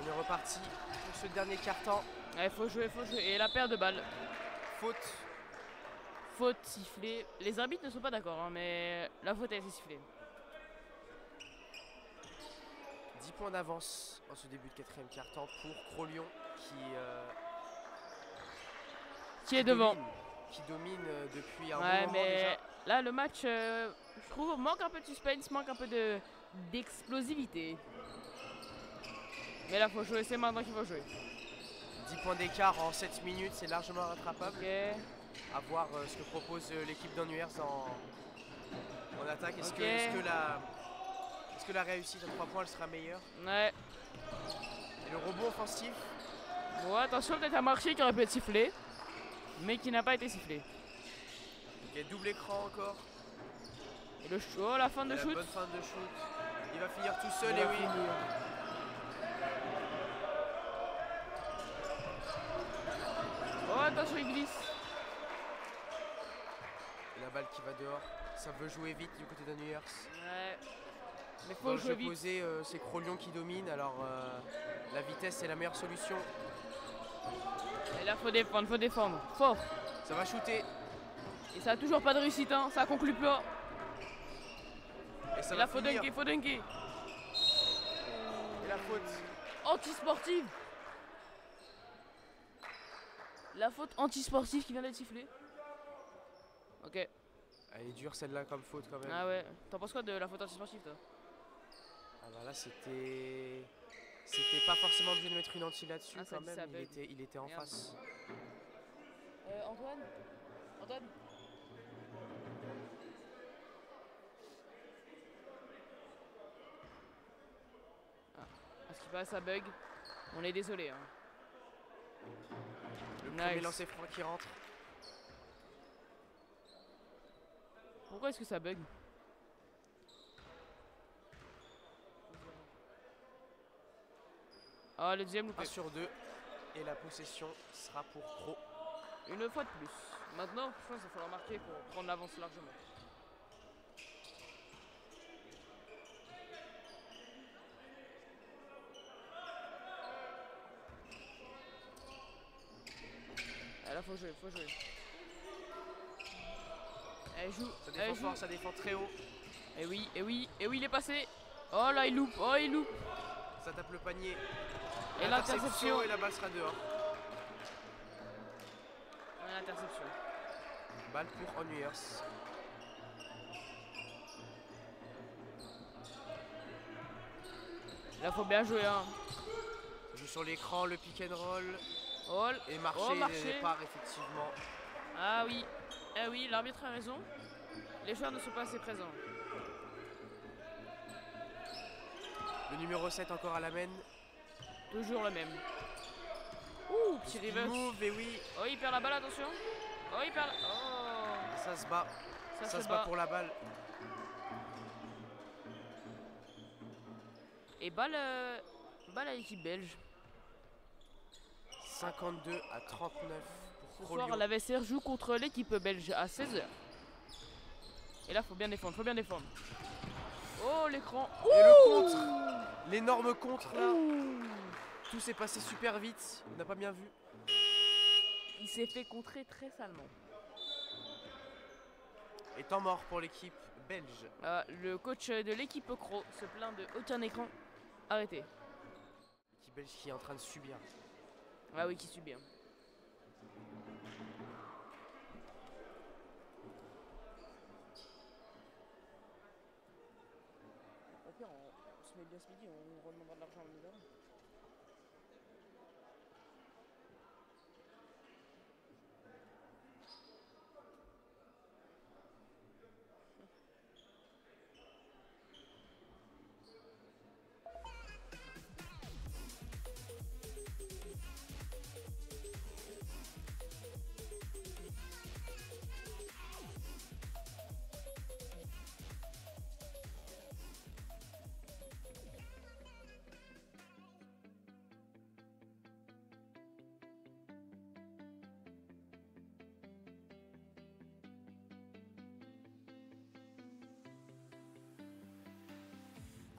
On est reparti pour ce dernier quart-temps. Il faut jouer, faut jouer. Et la paire de balles. Faute. Faute sifflée. Les arbitres ne sont pas d'accord, hein, mais la faute a été sifflée. 10 points d'avance en ce début de quatrième quart-temps pour Crolion Qui est devant. Qui domine depuis un Ouais, bon moment mais déjà. là, le match, je trouve, manque un peu de suspense, manque un peu d'explosivité. Mais là, faut jouer, c'est maintenant qu'il faut jouer. 10 points d'écart en 7 minutes, c'est largement rattrapable. Ok. À voir ce que propose l'équipe d'Annuers en attaque. Est-ce Ok. que la réussite à 3 points elle sera meilleure? Ouais. Et le rebond offensif, Bon, attention, peut-être un marché qui aurait pu être sifflé, mais qui n'a pas été sifflé. il y a double écran encore. Et le oh, la fin de Et la shoot. bonne fin de shoot. Il va finir tout seul, Il et va oui. finir. Oh, attention, il glisse. Et la balle qui va dehors. Ça veut jouer vite du côté d'Annuers. Ouais. Mais Dans faut le jouer jeu vite. posé, c'est Crolion qui domine. Alors la vitesse c'est la meilleure solution. Et là, faut défendre, faut défendre. Fort. Ça va shooter. Et ça a toujours pas de réussite, hein. Ça conclut pas. Et ça Et va là, faut finir. dunker, faut dunker. Et la faute. Anti-sportive. La faute anti-sportive qui vient d'être sifflée. Ok. Elle est dure celle-là comme faute quand même. Ah ouais. T'en penses quoi de la faute anti-sportive, toi? Ah bah là c'était pas forcément obligé de mettre une anti là-dessus Ah, ça quand dit même. ça Il bug. était en Merde. face. Antoine? Antoine? Ah. À ce qui passe, ça bug. On est désolé, hein. Le Nice. premier lancer franc qui rentre. Pourquoi est-ce que ça bug? Ah, le deuxième loupé. 1 sur 2. Et la possession sera pour Cro. Une fois de plus. Maintenant, je pense qu'il va falloir marquer pour prendre l'avance largement. Ah, là, faut jouer, faut jouer. Elle joue, Ça elle défend joue. fort, ça défend très haut. Et oui, et oui, et oui, il est passé. Oh là, il loupe, oh, il loupe. Ça tape le panier. Et l'interception. Et la balle sera dehors. L'interception. Balle pour Ennuyers. Là, faut bien jouer, hein. Ça joue sur l'écran, le pick and roll. Oh, Et marcher, oh, marcher. départ effectivement. Ah oui, eh oui, l'arbitre a raison. Les joueurs ne sont pas assez présents. Le numéro 7 encore à la main. Toujours le même. Ouh, petit reverse. Move, et oui, Oh, il perd la balle, attention. Oh, il perd la... Oh, ça se bat. ça Ça se se bat bat. pour la balle. Et balle à l'équipe belge. 52 à 39 Ce pour soir, Crolio. la VSR joue contre l'équipe belge à 16h. Et là, faut bien défendre, faut bien défendre. Oh, l'écran. Et le contre, l'énorme contre là. Tout s'est passé super vite, on n'a pas bien vu. Il s'est fait contrer très salement. Et temps mort pour l'équipe belge. Le coach de l'équipe Cro se plaint de aucun écran. Arrêtez. L'équipe belge qui est en train de subir. Ah oui, qui suit bien. Au pire, on se met bien ce midi, on redemandera de l'argent à nous.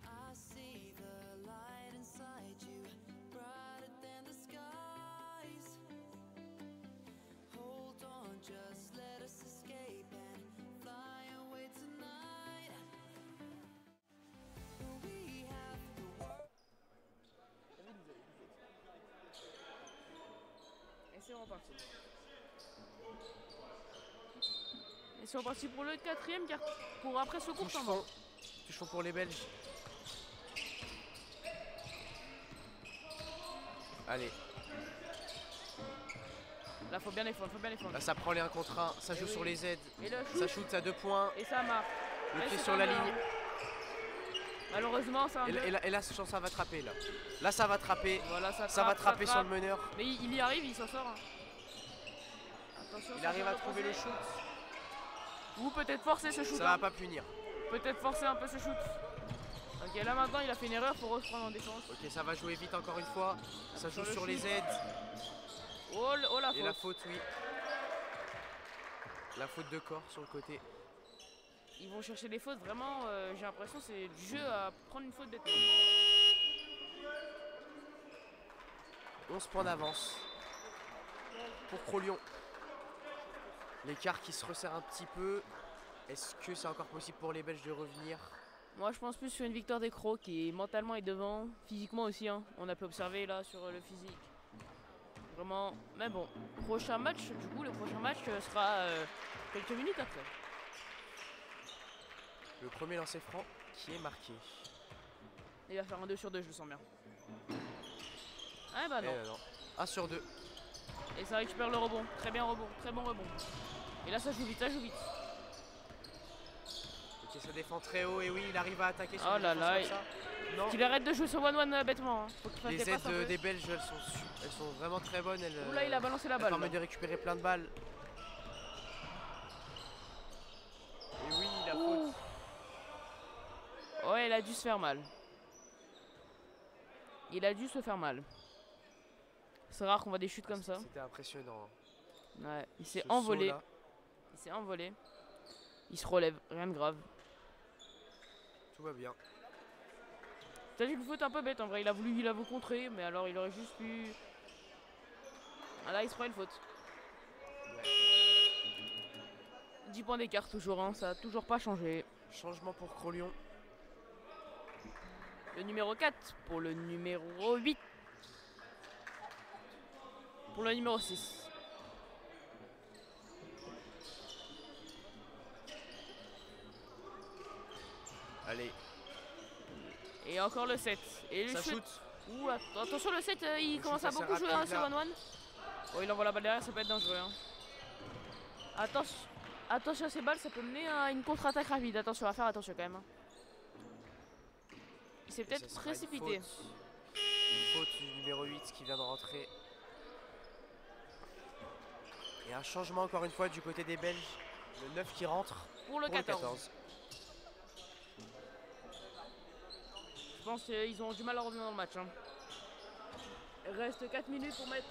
I see the light inside you, brighter than the skies. Hold on, just let us escape and fly away tonight. We have the world. Et c'est reparti. Et c'est reparti pour le quatrième quart. Pour après ce court temps mort. Touche fond pour les Belges. Allez, Là, faut bien défendre, faut bien défendre. là ça prend les 1 contre 1, ça joue oui. sur les aides. Et le Ça shoot, shoot à 2 points, et ça marque. le Et pied c'est sur un la deux. ligne. Malheureusement, c'est un Et, deux. et là, je pense que ça va trapper là. Là ça va trapper, Voilà, ça ça va trappe, trapper sur trappe. le meneur. Mais il y arrive, il s'en sort. Hein. Attention, Il ça arrive va à trouver le repasser. shoot, Ou peut-être forcer ce shoot. ça va hein. pas punir. Peut-être forcer un peu ce shoot. Ok, là maintenant il a fait une erreur, faut reprendre en défense. Ok, ça va jouer vite encore une fois. Ça joue le sur les shoot. aides. Oh, oh la Et faute. la faute, oui. La faute de corps sur le côté. Ils vont chercher des fautes, vraiment, j'ai l'impression que c'est du jeu à prendre une faute bêtement. 11 points d'avance pour Crolion. L'écart qui se resserre un petit peu. Est-ce que c'est encore possible pour les Belges de revenir? Moi je pense plus sur une victoire des Crocs qui mentalement est devant, physiquement aussi, hein. On a pu observer là sur le physique. Vraiment, mais bon, prochain match, du coup le prochain match sera quelques minutes après. Le premier lancer franc qui est marqué. Il va faire un 2 sur 2, je le sens bien. Ah bah non. Eh non. 1 sur 2. Et ça récupère le rebond, très bien rebond, très bon rebond. Et là ça joue vite, ça joue vite. Ok, ça défend très haut et oui, il arrive à attaquer sur Oh une là défense là, comme ça. Non, Qu'il arrête de jouer sur 1-1 bêtement. Hein. Faut qu'il fasse les des passes un aides peu. des Belges, elles sont vraiment très bonnes. Oula, il a balancé la elles balle. permettent là. de récupérer plein de balles. Et oui, la faute. Ouais, il a dû se faire mal. Il a dû se faire mal. C'est rare qu'on voit des chutes comme ça. C'était impressionnant. Hein. Ouais, il s'est Ce envolé. saut-là. Il s'est envolé. Il se relève, rien de grave. Tout va bien. T'as dit une faute un peu bête en vrai, il a voulu contrer, mais alors il aurait juste pu. Ah là il se prend une faute. 10 points d'écart toujours, hein, ça a toujours pas changé. Changement pour Crolion. Le numéro 4 pour le numéro 8. Pour le numéro 6. Allez, Et encore le 7. Et le ça shoot. shoot. Ouh, attention le 7, il Le commence shoot à assez beaucoup jouer rapide, hein, ce là. 1-1. Oh, il envoie la balle derrière, ça peut être dangereux. Hein. Attention à ces balles, ça peut mener à une contre-attaque rapide. Attention, à faire attention quand même. Hein. Il s'est Et ça peut-être sera précipité. Une faute du numéro 8 qui vient de rentrer. Et un changement encore une fois du côté des Belges. Le 9 qui rentre Pour le pour le 14. 14. Je pense qu'ils ont du mal à revenir dans le match. Hein. Il reste 4 minutes pour mettre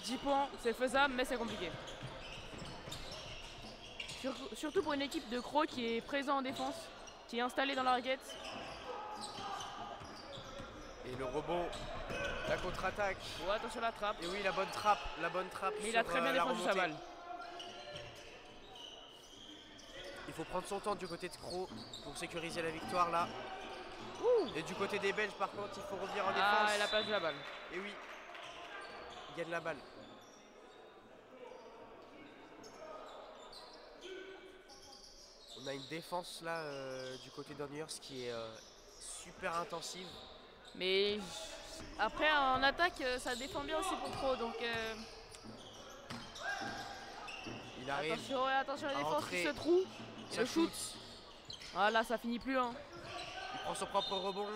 10 points. C'est faisable, mais c'est compliqué. Surtout pour une équipe de Crocs qui est présent en défense, qui est installée dans la raquette. Et le rebond, la contre-attaque. Oh, attention à la trappe. Et oui, la bonne trappe. Mais il a sur, très bien la défendu sa remontée. balle. Il faut prendre son temps du côté de Cro pour sécuriser la victoire là. Et du côté des Belges par contre, il faut revenir en défense. Ah, il a perdu la balle. Et oui, il gagne la balle. On a une défense là du côté d'Honors qui est super intensive. Mais après, en attaque, ça défend bien aussi pour Crocs. Donc Il arrive, attention à la à défense rentrer. qui se trouve. ça Le shoot. Ah là, ça finit plus. Hein. Il prend son propre rebond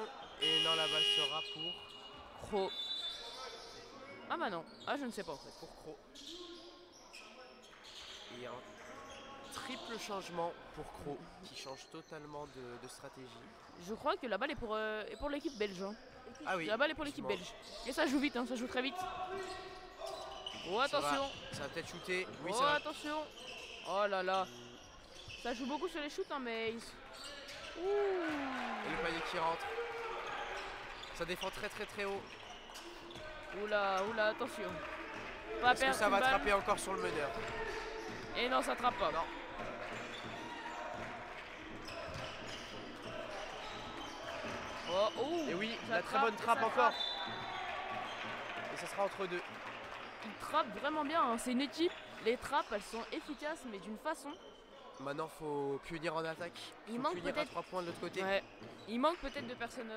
et non, la balle sera pour Crocs. Ah bah non. Ah, je ne sais pas en fait. pour Cro. Et un triple changement pour Cro qui change totalement de stratégie. Je crois que la balle est pour l'équipe belge. Hein. Ah oui. La balle est pour l'équipe belge. Et ça joue vite, hein, ça joue très vite. Oh attention. Ça va peut-être shooter. Oui, Oh ça va. attention. Oh là là. Ça joue beaucoup sur les shoots, hein, mais... Ouh. Et le panier qui rentre. Ça défend très très très haut. Oula, attention. Pas Est-ce que perdre ça une va balle. attraper encore sur le meneur? Et non, ça attrape pas. Non. Oh, Et oui, ça la très bonne trappe, trappe ça encore. trappe. Et ça sera entre deux. Il trappe vraiment bien, hein. C'est une équipe. Les trappes, elles sont efficaces, mais d'une façon. Maintenant, faut punir en attaque. Il Faut manque punir à peut-être- 3 points de l'autre côté. Ouais. Il manque peut-être de personnes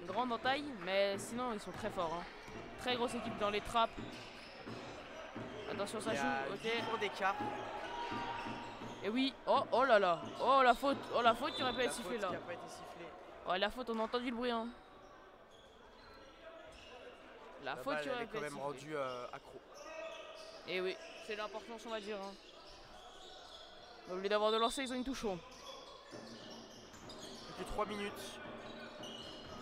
grandes en taille, mais sinon ils sont très forts. Hein. Très grosse équipe dans les trappes. Attention, ça Il y a joue, 8 ok. points d'écart. Et oui, oh là là, oh la faute qui aurait pu La être sifflée faute là. qui a pas été sifflée. Oh la faute, on a entendu le bruit. Hein. La La faute balle, qui elle aurait est pu quand être même sifflée. rendue accro. Et oui, c'est l'importance on va dire. Hein. Au lieu d'avoir de lancer, ils ont une touche chaud. Plus que 3 minutes.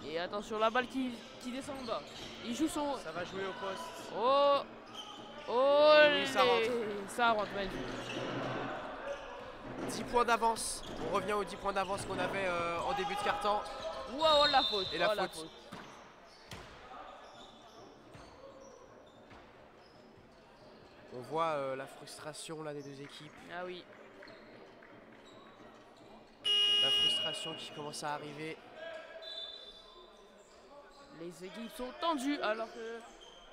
Et attention, la balle qui descend en bas. Il joue son... Ça va jouer au poste. Oh Et oui, ça rentre. Ça rentre, magnifique. 10 points d'avance. On revient aux 10 points d'avance qu'on avait en début de quart-temps. Wow, la faute. Et la oh, faute. On voit la frustration là des deux équipes. Ah oui. La frustration qui commence à arriver. Les équipes sont tendues alors que...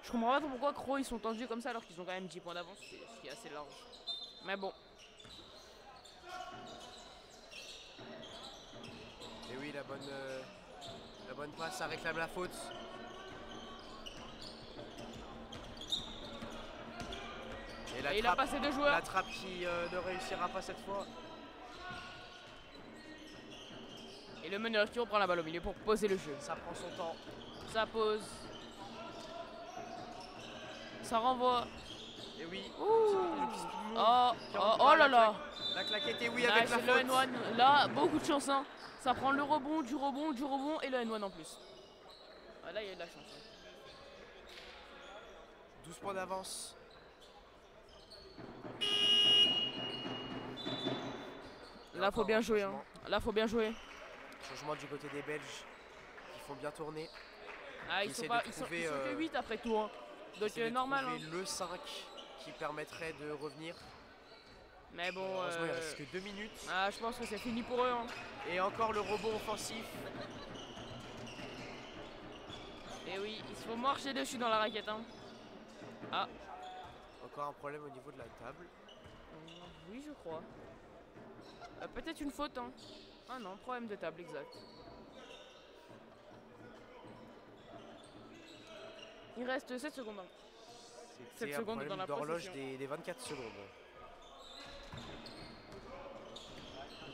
Je comprends pas trop pourquoi Crocs ils sont tendus comme ça alors qu'ils ont quand même 10 points d'avance, ce qui est assez large. Mais bon. Et oui, la bonne passe, ça réclame la faute. Et la Et il a trappe, passé deux joueurs. la trappe qui ne réussira pas cette fois. Et le meneur qui reprend la balle au milieu pour poser le jeu. Ça prend son temps. Ça pose. Ça renvoie. Et oui. Ouh. Le petit Spignou Oh, qui oh, rentre oh pas, là là. La claquette et oui Nice, avec la le faute. N1. Là, beaucoup de chance. Hein. Ça prend le rebond, du rebond, du rebond et le N1 en plus. Ah, là, il y a de la chance. Hein. 12 points d'avance. Là, faut bien jouer. Hein. Là, faut bien jouer. Changement du côté des Belges. Ils font bien tourner. Ah, ils sont que 8 après tout. Hein. Donc, normal. Hein. Le 5 qui permettrait de revenir. Mais bon. Heureusement, il reste que 2 minutes. Ah, je pense que c'est fini pour eux. Hein. Et encore le rebond offensif. Et oui, il faut marcher dessus dans la raquette. Hein. Ah. Encore un problème au niveau de la table. Oui, je crois. Peut-être une faute. Hein. Ah non, problème de table, exact. Il reste 7 secondes. Hein. 7 secondes dans la d'horloge des 24 secondes.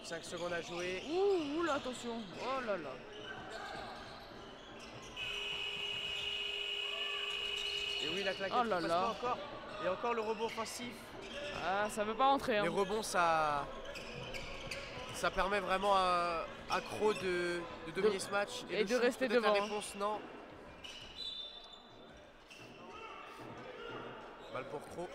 5 secondes à jouer. Ouh là, attention. Oh là là. Et oui, la claquette oh là passe là. pas encore. Et encore le rebond offensif. Ah, ça veut pas rentrer. Hein. Les rebonds, ça permet vraiment à Croc de dominer ce match. Et de rester devant. La réponse, non. Balle pour Croc.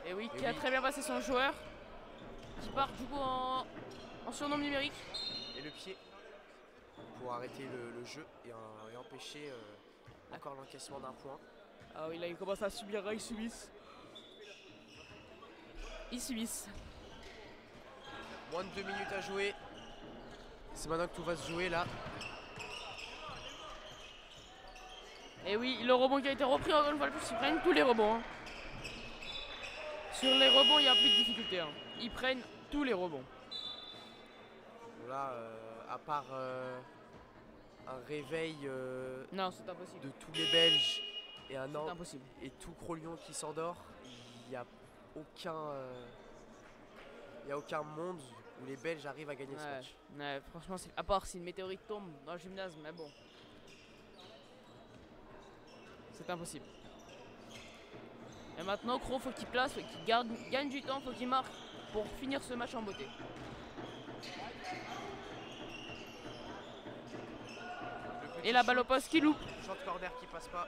Et oui, qui a très bien passé son joueur. Qui part du coup en surnombre numérique. Et le pied pour arrêter le jeu et empêcher encore l'encaissement d'un point. Ah oui, là il commence à subir, ils subissent. Ils subissent. Moins de 2 minutes à jouer. C'est maintenant que tout va se jouer là. Et oui, le rebond qui a été repris encore une fois de plus, ils prennent tous les rebonds. Hein. Sur les rebonds, il n'y a plus de difficulté. Hein. Ils prennent tous les rebonds. Là, à part un réveil non, c'est impossible. de tous les Belges et impossible. Et tout Crolion qui s'endort, il n'y a aucun monde où les Belges arrivent à gagner ce match. Ouais, franchement, à part si une météorite tombe dans le gymnase, mais bon. C'est impossible. Et maintenant, Croc, faut qu'il place, faut qu'il gagne du temps, faut qu'il marque pour finir ce match en beauté. Et la balle au poste qui loupe. Short corner qui passe pas.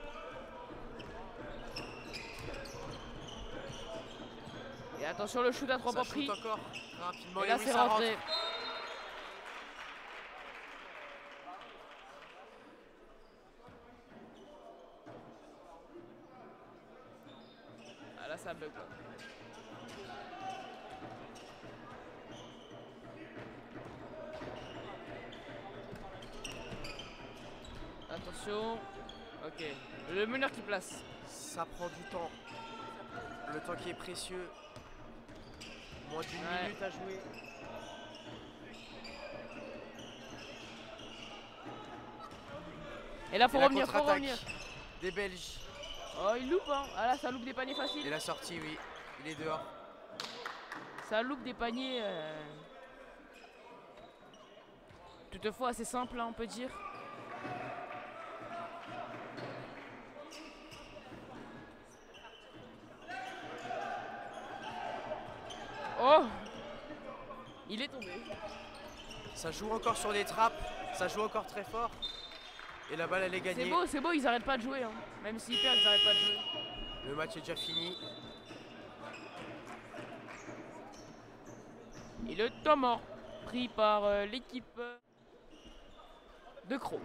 Et attention, le shoot à 3 points pris. Encore rapidement. Et là, c'est rentré. Ah là, ça bug quoi. Attention. Ok. Le meneur qui place. Ça prend du temps. Le temps qui est précieux. Moins d'une minute à jouer. Et là, faut revenir, faut revenir. Des Belges. Oh, il loupe, hein. Ah là, ça loupe des paniers faciles. Et la sortie, oui. Il est dehors. Ça loupe des paniers. Toutefois, assez simple, hein, on peut dire. Oh! Il est tombé. Ça joue encore sur des trappes. Ça joue encore très fort. Et la balle, elle est gagnée. C'est beau, ils arrêtent pas de jouer. Hein. Même s'ils perdent, ils arrêtent pas de jouer. Le match est déjà fini. Et le temps mort pris par l'équipe de Croc.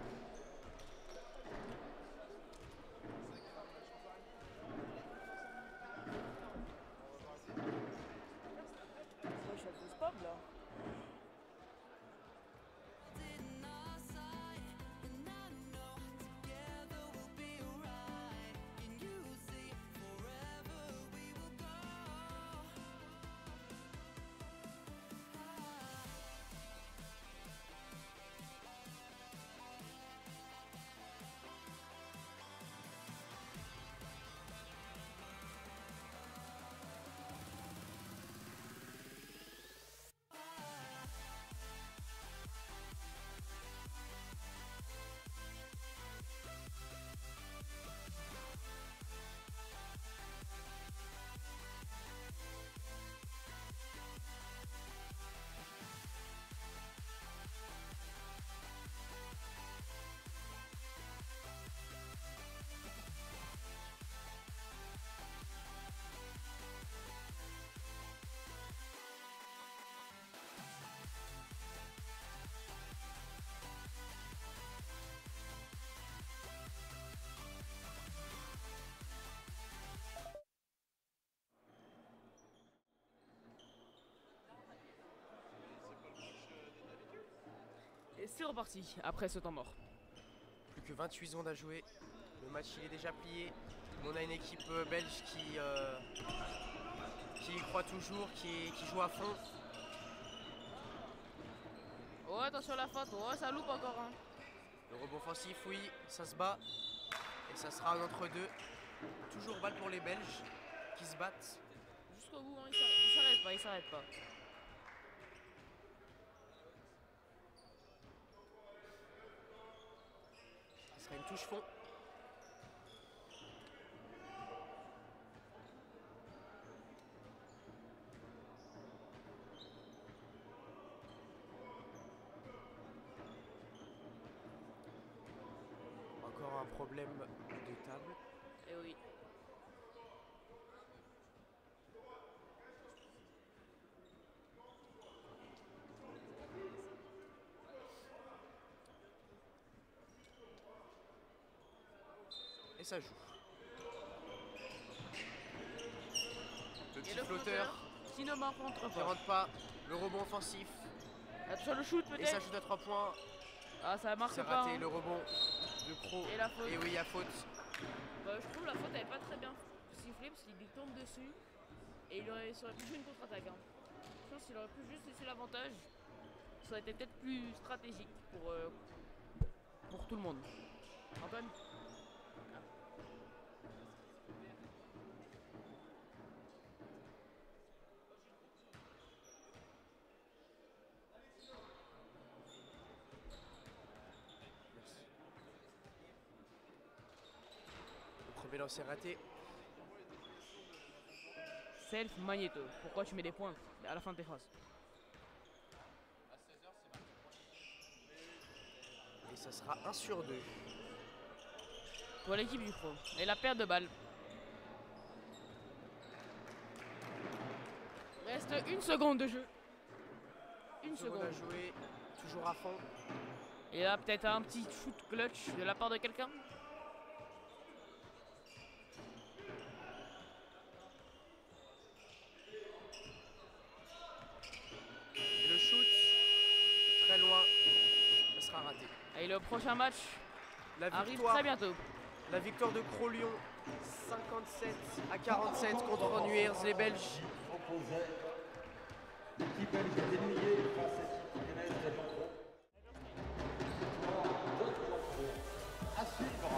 c'est reparti après ce temps mort. Plus que 28 secondes à jouer. Le match il est déjà plié. On a une équipe belge qui y croit toujours, qui joue à fond. Oh attention à la faute, oh ça loupe encore hein. Le rebond offensif, oui, ça se bat. Et ça sera un entre deux. Toujours balle pour les Belges qui se battent. Jusqu'au bout, hein, il s'arrête pas, il s'arrête pas. Ce sera une touche fond. Encore un problème de table. Eh oui. Et ça joue. Le Et petit le flotteur qui ne m'en rentre qui pas. rentre pas. Le rebond offensif. Attention le shoot Et ça peut-être. shoot à 3 points. Ah ça marque C'est pas. raté. Hein. Le rebond de Cro. Et la faute. Et oui, il y a faute. Bah, je trouve la faute elle est pas très bien sifflée parce qu'il lui tombe dessus. Et ça aurait pu jouer une contre-attaque. Hein. Je pense qu'il aurait pu juste laisser l'avantage. Ça aurait été peut-être plus stratégique pour tout le monde. Antoine. Le premier lancer raté. Self Magneto. Pourquoi tu mets des points à la fin de tes phrases? Et ça sera 1 sur 2. Pour l'équipe du Pro. Et la perte de balle. Reste une seconde de jeu. Une Seconde à seconde. jouer. Toujours à fond. Et là peut-être un petit shoot clutch de la part de quelqu'un. Et le shoot est très loin. Ça sera raté. Et le prochain match La arrive victoire, très bientôt. la victoire de Cro-Lyon 57 à 47 contre Nuers, les Belges. Opposait. L'équipe belge est éliminée face à l'équipe lyonnaise de Lyon Pro. À suivre.